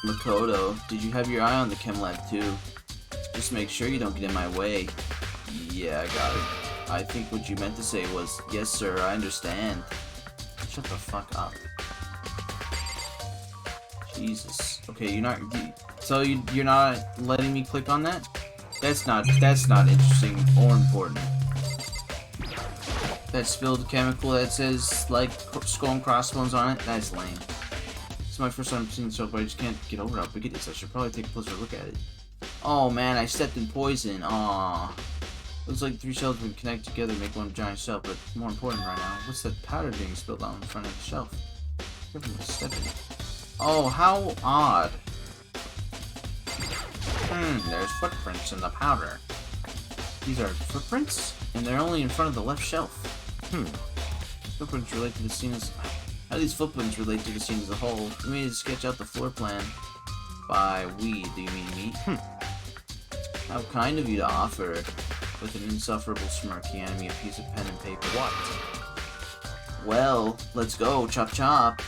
Makoto, did you have your eye on the chem lab too? Just make sure you don't get in my way. Yeah, I got it. I think what you meant to say was, yes sir, I understand. Shut the fuck up. Jesus. Okay, you're not, so you're not letting me click on that? That's not interesting or important. That spilled chemical that says, like, skull and crossbones on it, that's lame. It's my first time seeing the show, but I just can't get over how big it is. I should probably take a closer look at it. Oh man, I stepped in poison. Aww. Looks like 3 shells would connect together to make one giant shell, but more important right now, what's that powder being spilled out in front of the shelf? Everyone step in it. Oh, how odd. There's footprints in the powder. These are footprints? And they're only in front of the left shelf. Footprints relate to the scene as... How do these footprints relate to the scene as a whole? We need to sketch out the floor plan. By we, do you mean me? How kind of you to offer. With an insufferable smirk, he handed me a piece of pen and paper. What? Well, let's go. Chop chop.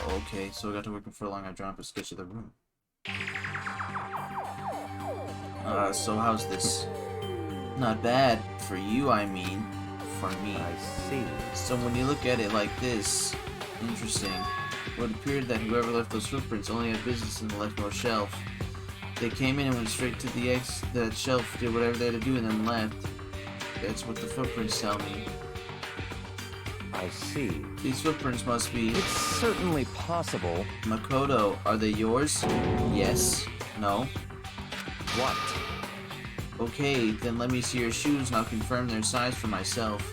Okay, so I got to work in Furlong. I've drawn up a sketch of the room. So how's this? Not bad. For you, I mean. For me. I see. So when you look at it like this, interesting. It would appear that whoever left those footprints only had business in the leftmost shelf. They came in and went straight to that shelf, did whatever they had to do, and then left. That's what the footprints tell me. I see. These footprints must be... It's certainly possible. Makoto, are they yours? Yes? No? What? Okay, then let me see your shoes and I'll confirm their size for myself.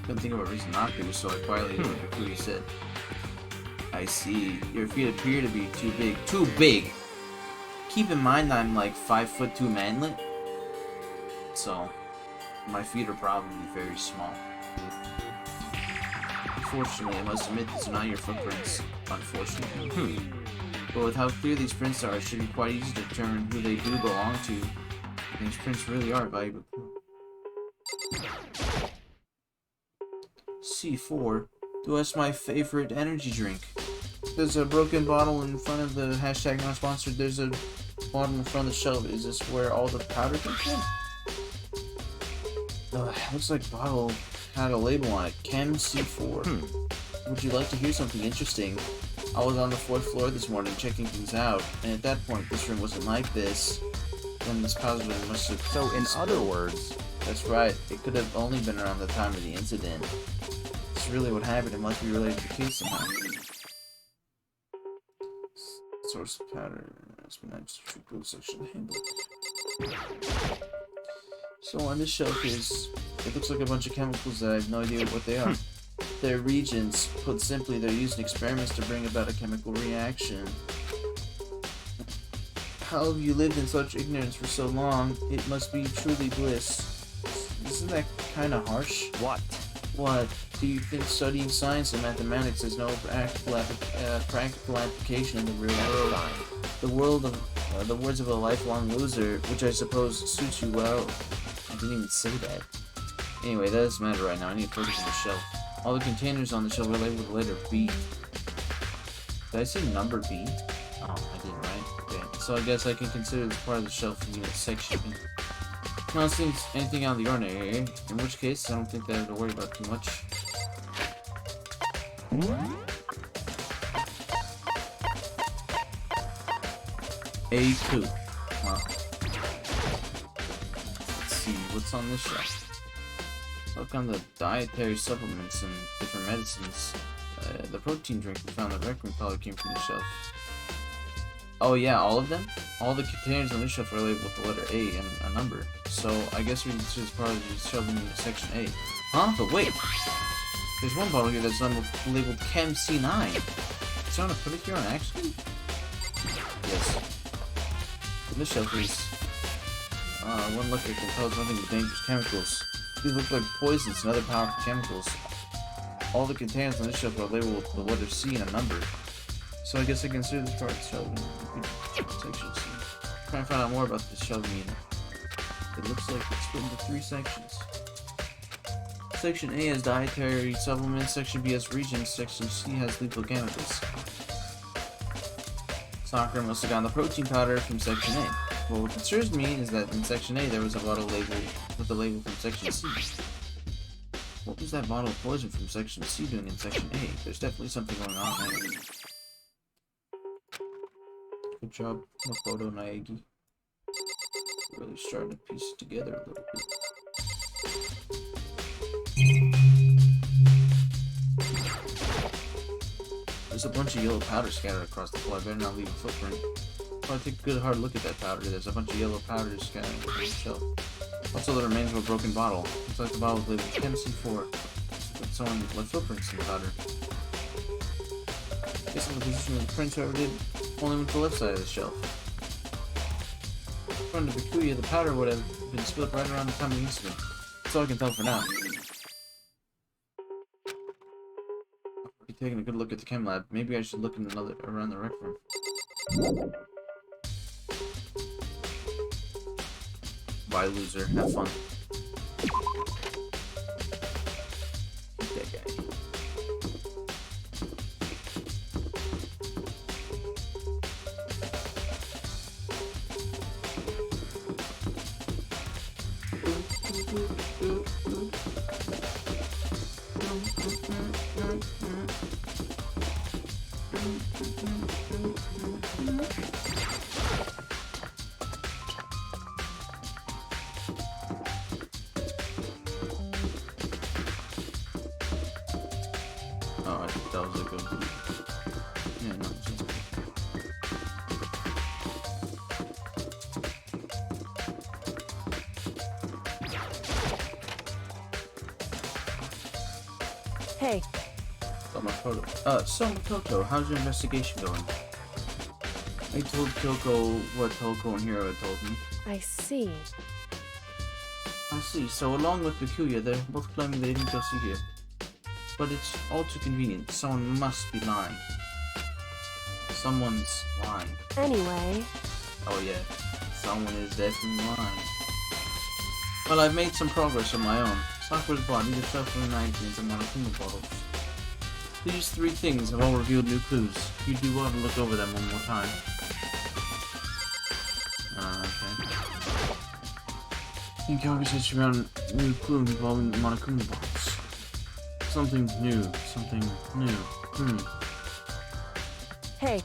Couldn't think of a reason not to, so I quietly did what Kakuri said. I see. Your feet appear to be too big. Too big! Keep in mind that I'm like 5'2" manlet. So, my feet are probably very small. Unfortunately, I must admit these are not your footprints. Unfortunately. But with how clear these prints are, it should be quite easy to determine who they do belong to. And these prints really are valuable. C4. That's my favorite energy drink. There's a broken bottle in front of the hashtag not sponsored. There's a bottle in front of the shelf. Is this where all the powder comes in? Looks like the bottle had a label on it. Chem C4. Would you like to hear something interesting? I was on the 4th floor this morning checking things out, and at that point this room wasn't like this. When this powder must have... So in other words... That's right. It could have only been around the time of the incident. It's really what happened. It must be related to the case somehow. Source of powder. Section handbook. So on this shelf is... It looks like a bunch of chemicals that I have no idea what they are. They're reagents. Put simply, they're used in experiments to bring about a chemical reaction. How have you lived in such ignorance for so long? It must be truly bliss. Isn't that kind of harsh? What? What? Do you think studying science and mathematics has no practical application in the real world? The words of a lifelong loser, which I suppose suits you well. I didn't even say that. Anyway, that doesn't matter right now. I need to focus on the shelf. All the containers on the shelf are labeled with the letter B. Did I say number B? Oh, I didn't, right? Okay, so I guess I can consider this part of the shelf unit section. Not seeing anything out of the ordinary, in which case I don't think that I have to worry about too much. A2. Huh. Let's see, what's on this shelf? Look on the dietary supplements and different medicines. The protein drink we found at Rec Room probably came from the shelf. Oh yeah, all of them? All the containers on this shelf are labeled with the letter A and a number. So I guess we can just probably just shove them into section A. Huh? But wait! There's one bottle here that's labeled Chem C9. Is someone put it here on accident? Yes. And this shelf is... one look at can tell us nothing but dangerous chemicals. These look like poisons and other powerful chemicals. All the containers on this shelf are labeled with the letter C and a number. So I guess I consider this part of the shelving section C. Trying to find out more about this shelving unit. It looks like it's split into 3 sections. Section A has dietary supplements, Section B has reagents, Section C has lethal chemicals. Sakura must have gotten the protein powder from Section A. Well, what concerns me is that in Section A there was a bottle labeled with the label from Section C. What was that bottle of poison from Section C doing in Section A? There's definitely something going on there. Good job, Makoto Naegi. Really starting to piece it together a little bit. There's a bunch of yellow powder scattered across the floor. I better not leave a footprint. I'll take a good hard look at that powder. There's a bunch of yellow powder scattered across the shelf. Also, the remains of a broken bottle. Looks like the bottle was labeled MC4. But someone left footprints in the powder. Guess the position of the prints whoever did only went to the left side of the shelf. According to Bikuya, the powder would have been spilled right around the time of the incident. That's all I can tell for now. taking a good look at the chem lab. Maybe I should look in around the rec room. Bye, loser. Have fun. That guy. Oh, I think that was a good one. Yeah, no, it's just... Hey. Got my photo. So Kyoko, how's your investigation going? I told Kyoko what Toko and Hiro had told me. I see. I see. So along with Bikuya, they're both claiming they didn't go see here. But it's all too convenient. Someone must be lying. Someone's lying. Anyway. Oh yeah, someone is definitely lying. Well, I've made some progress on my own. Sakura's body, the shuffling magazines, and Monokuma bottles. These 3 things have all revealed new clues. You do want to look over them one more time. Okay. I think you always hit around new clue involving the Monokuma bottles. Something new. Something new. Hey.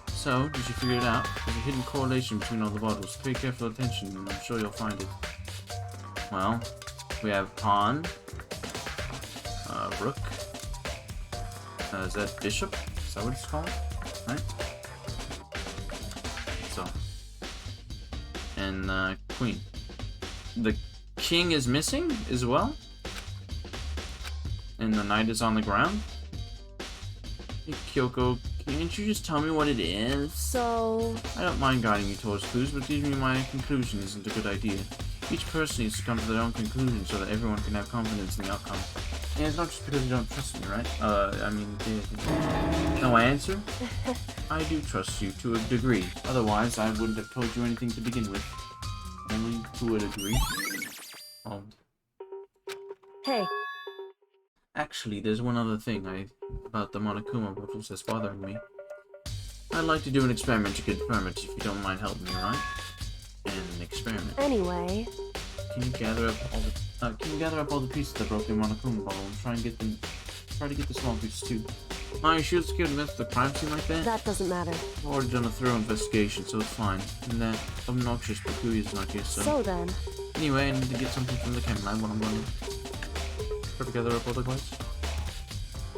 So, did you figure it out? There's a hidden correlation between all the bottles. Pay careful attention, and I'm sure you'll find it. Well, we have pawn, rook. Is that bishop? Is that what it's called? Right? So, and queen. The king is missing as well, and the knight is on the ground. Hey, Kyoko, can't you just tell me what it is? So... I don't mind guiding you towards clues, but giving me my conclusion isn't a good idea. Each person needs to come to their own conclusion so that everyone can have confidence in the outcome. And it's not just because you don't trust me, right? No answer? I do trust you to a degree. Otherwise, I wouldn't have told you anything to begin with. Only to a degree. Oh. Hey. Actually, there's one other thing about the Monokuma bottles that's bothering me. I'd like to do an experiment to confirm it, if you don't mind helping me, right? An experiment. Anyway. Can you gather up all the pieces of the broken Monokuma bottle and try to get the small pieces too? Are you sure it's scared to the crime scene like that? That doesn't matter. I've already done a thorough investigation, so it's fine. And that obnoxious Bikuya's not here, so... So then... Anyway, I need to get something from the chem lab when I'm running. Try to gather up all the guys.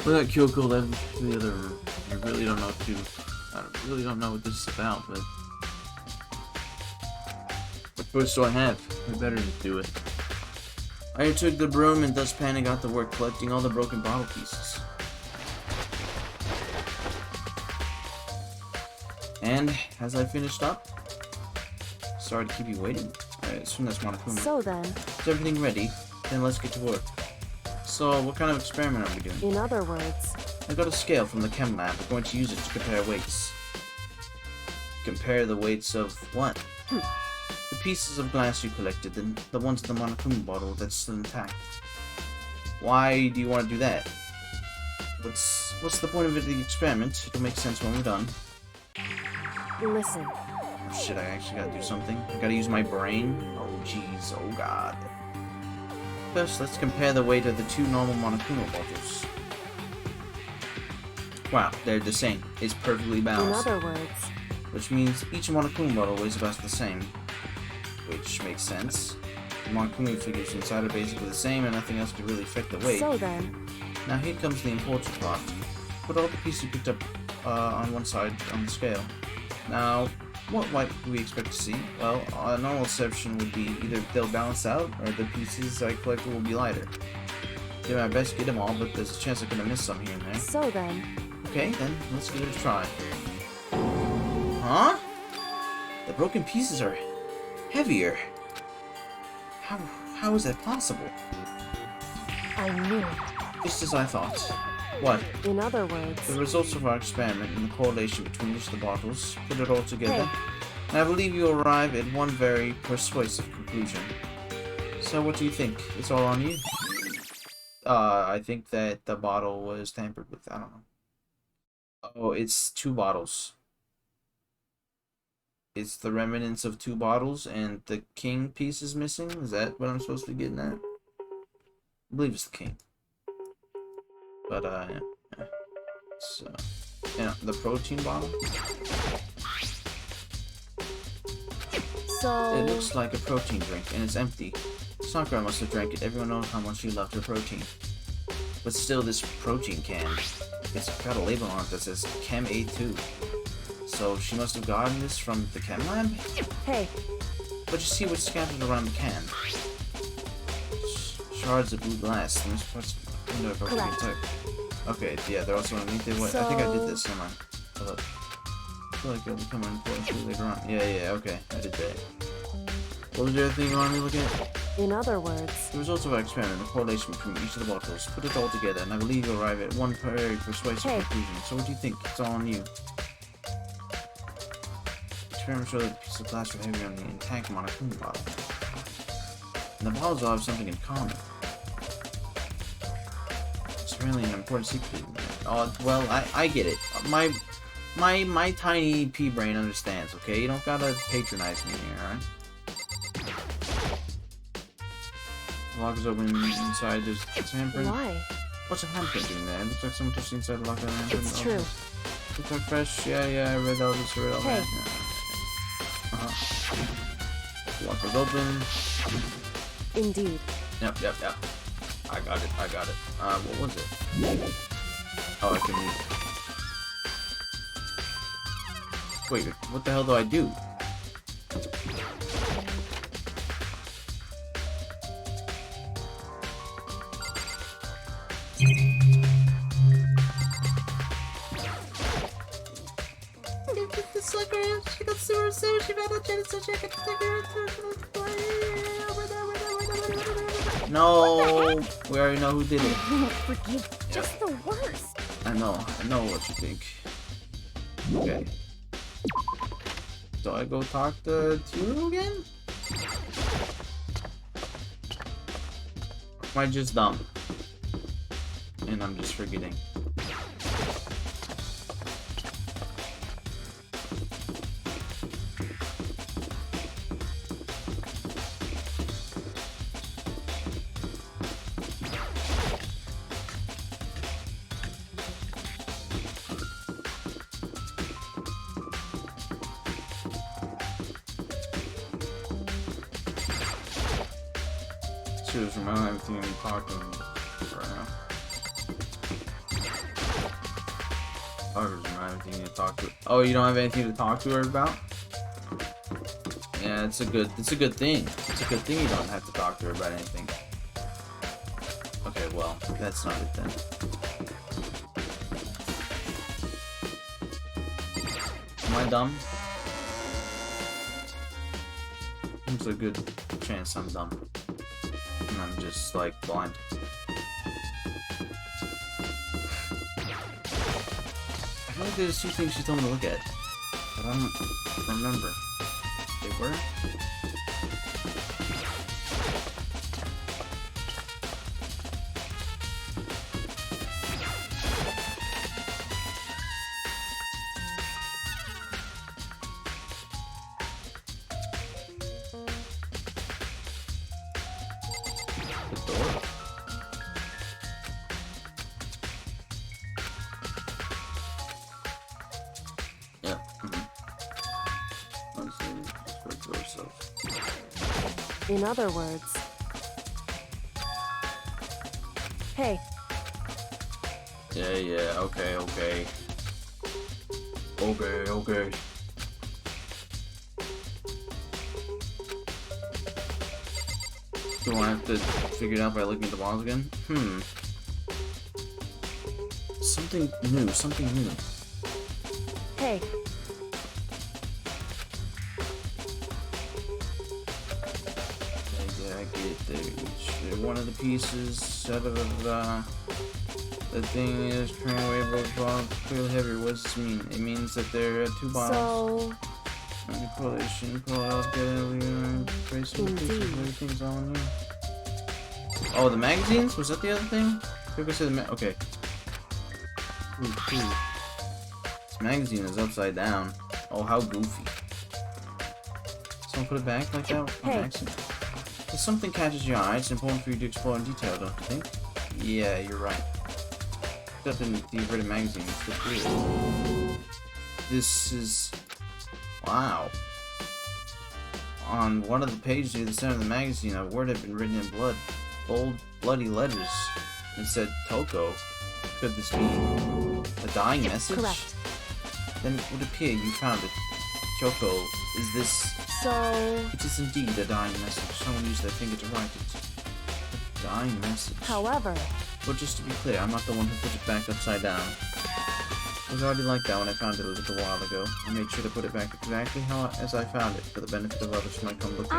Without Kyoko left to the other room. I really don't know what this is about, but... What choice do I have? I better just do it. I took the broom and dustpan and got to work collecting all the broken bottle pieces. And as I finished up, sorry to keep you waiting. I assume that's Monokuma. So then... Is everything ready? Then let's get to work. So, what kind of experiment are we doing? In other words... I got a scale from the chem lab. We're going to use it to compare weights. Compare the weights of what? The pieces of glass you collected, and the ones in the Monokuma bottle that's still intact. Why do you want to do that? What's the point of the experiment? It'll make sense when we're done. Listen. Oh shit, I actually gotta do something. I gotta use my brain. Oh jeez, oh god. First, let's compare the weight of the 2 normal Monokuma bottles. Wow, they're the same. It's perfectly balanced. In other words... Which means each Monokuma bottle weighs about the same. Which makes sense. The Monokuma figures inside are basically the same and nothing else could really affect the weight. So then... Now here comes the important part. Put all the pieces you picked up on one side on the scale. Now, what weight do we expect to see? Well, a normal assumption would be either they'll balance out, or the pieces I collected will be lighter. Did my best to get them all, but there's a chance I could have missed some here and there. So then... Okay, then, let's give it a try. Huh? The broken pieces are heavier. How is that possible? I knew it. Just as I thought. What? In other words, The results of our experiment and the correlation between each of the bottles, put it all together, and I believe you arrive at one very persuasive conclusion. So what do you think? It's all on you? I think that the bottle was tampered with. I don't know. Oh, it's 2 bottles. It's the remnants of 2 bottles, and the king piece is missing? Is that what I'm supposed to be getting at? I believe it's the king. But, yeah. So, the protein bottle? so It looks like a protein drink, and it's empty. Sakura must have drank it. Everyone knows how much she loved her protein. But still, this protein can, it's got a label on it that says Chem A2. So she must have gotten this from the chem lab? hey, But you see what's scattered around the can? Shards of blue glass. The most parts of the window are broken Correct. type. Okay, yeah, they're also underneath it. Wait, I think I did this. Never mind. Hold up. I feel like it'll become an important clue later on. Yeah, okay, I did that. What was the other thing you wanted me to look at? in other words, The results of our experiment, the correlation between each of the bottles, put it all together, and I believe you'll arrive at one very persuasive conclusion. So what do you think? It's all on you. Experiments show that the pieces of glass were heavier on the intact Monokuma bottle. And the bottles all have something in common. It's really an important secret. Well, I get it. My tiny pea brain understands, okay? You don't gotta patronize me here, alright? The lock is open inside. There's a handprint. why? What's a handprint doing there? It looks like someone touched inside the lock of the handprint. It's true. Looks like fresh. Yeah, I read all this. I read all Hey. that. Yeah. The lock is open. Indeed. Yep. I got it. What was it? Oh, I can move. Wait, what the hell do I do? No, we already know who did it. Forgive just the worst. I know what you think. Okay. So I go talk to Turo again? Am I just dumb? And I'm just forgetting. From everything I'm talking right now. Anything to talk to. Oh, you don't have anything to talk to her about? Yeah, it's a good thing. It's a good thing you don't have to talk to her about anything. Okay, well, that's not it then. Am I dumb? There's a good chance I'm dumb. And I'm just like blind. I feel like there's 2 things she told me to look at, but I don't remember. They were? In other words, hey. Yeah, okay. Do I have to figure it out by looking at the walls again? Something new. Hey. I get it. They're one of the pieces. The thing is, turning away both clearly heavier. What does this mean? It means that there are 2 bottles. So, Manipulation, pull out, get it, trace everything's on here. Oh, the magazines? Was that the other thing? Okay. Ooh. This magazine is upside down. Oh, how goofy. Someone put it back like that on accident? If something catches your eye, it's important for you to explore in detail, don't you think? Yeah, you're right. Except in the Everett magazine, it's just weird. This is... Wow. On one of the pages near the center of the magazine, a word had been written in blood. Bold, bloody letters. It said Toko. Could this be a dying message? correct. Then it would appear you found it. Kyoko, is this... So... It is indeed a dying message. Someone used their finger to write it. A dying message. However... But just to be clear, I'm not the one who put it back upside down. It was already like that when I found it a little while ago. I made sure to put it back exactly as I found it, for the benefit of others who might come looking.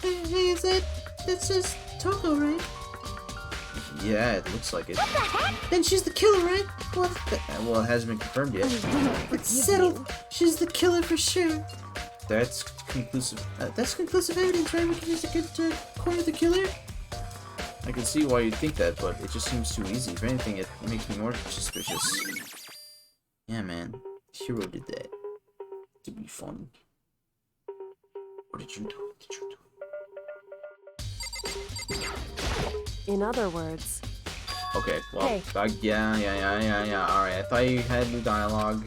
Hey, is that... That's just Toko, right? Yeah, it looks like it. What the heck? Then she's the killer, right? What? Well, it hasn't been confirmed yet. It's settled. She's the killer for sure. That's conclusive. That's conclusive evidence, right? We can use it to corner the killer. I can see why you'd think that, but it just seems too easy. If anything, it makes me more suspicious. Yeah, man. Hero did that. To be fun. What did you do? What did you do? In other words... Okay, well, Hey. yeah. Alright, I thought you had new dialogue.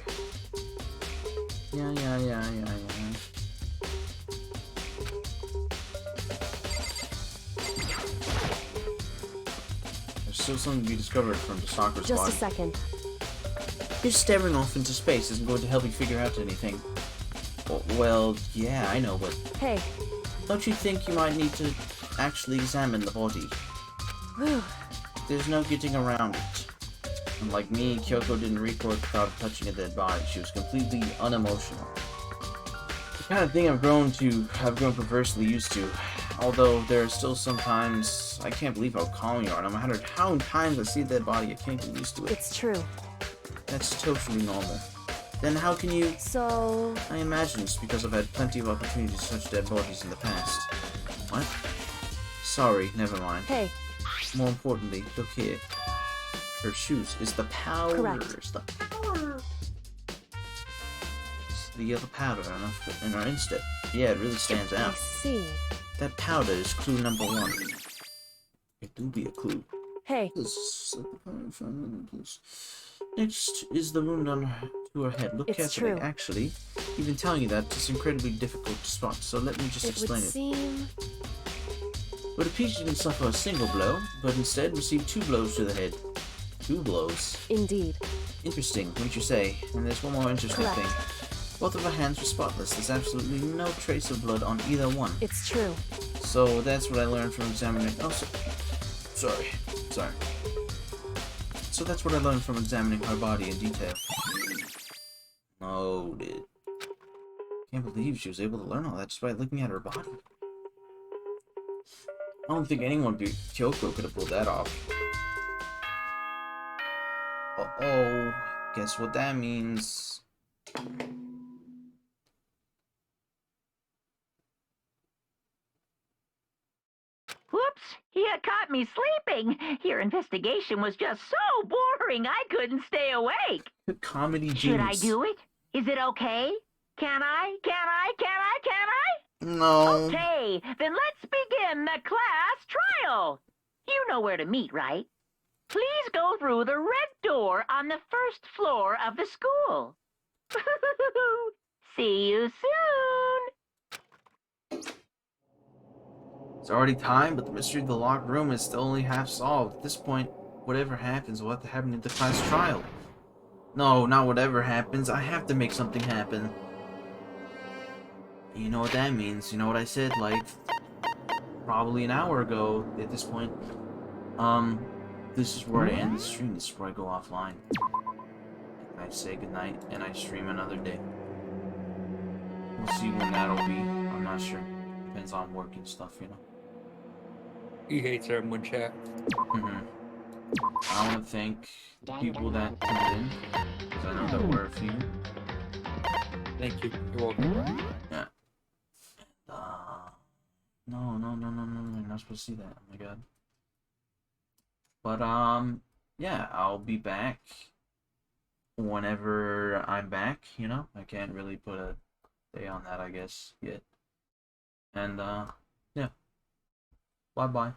Yeah. There's still something to be discovered from the soccer squad. Just a second. Just staring off into space isn't going to help you figure out anything. Well, yeah, I know, but... Hey. Don't you think you might need to actually examine the body? Whew. There's no getting around it. Unlike me, Kyoko didn't record without touching a dead body. She was completely unemotional. The kind of thing I've grown perversely used to. Although there are still some times I can't believe how calm you are. No matter how many times I see a dead body, I can't get used to it. It's true. That's totally normal. Then how can you... So... I imagine it's because I've had plenty of opportunities to touch dead bodies in the past. What? Sorry, never mind. Hey. More importantly, look here. Her shoes is the powder. Correct. It's the powder. It's the yellow powder in our instep. Yeah, it really stands out. I see. That powder is clue number 1. It do be a clue. Hey. Next is the wound on to her head. Look It's carefully. true. Actually, even telling you that it's incredibly difficult to spot. So let me just explain it. Seem... But appears she didn't suffer a single blow, but instead received 2 blows to the head. 2 blows. Indeed. Interesting, wouldn't you say? And there's one more interesting Correct. thing. Both of her hands were spotless. There's absolutely no trace of blood on either one. It's true. So that's what I learned from examining... Oh, sorry. So that's what I learned from examining her body in detail. Noted. Can't believe she was able to learn all that just by looking at her body. I don't think anyone but Kyoko could have pulled that off. Uh-oh. Guess what that means? Whoops! You caught me sleeping. Your investigation was just so boring I couldn't stay awake. Good comedy juice. Should I do it? Is it okay? Can I? No. Okay, then let's begin the class trial. You know where to meet, right? Please go through the red door on the first floor of the school. See you soon. It's already time, but the mystery of the locked room is still only half solved. At this point, whatever happens will have to happen at the class trial. No, not whatever happens. I have to make something happen. You know what that means. You know what I said, like, probably an hour ago at this point. This is where I end the stream. This is where I go offline. I say goodnight, and I stream another day. We'll see when that'll be. I'm not sure. Depends on work and stuff, you know. He hates everyone, chat. Mm-hmm. I want to thank the people that tuned in, because I know there were a few. Thank you. You're welcome. Yeah. No, you're not supposed to see that. Oh my god. But, yeah, I'll be back whenever I'm back, you know? I can't really put a day on that, I guess, yet. And, yeah. Bye-bye.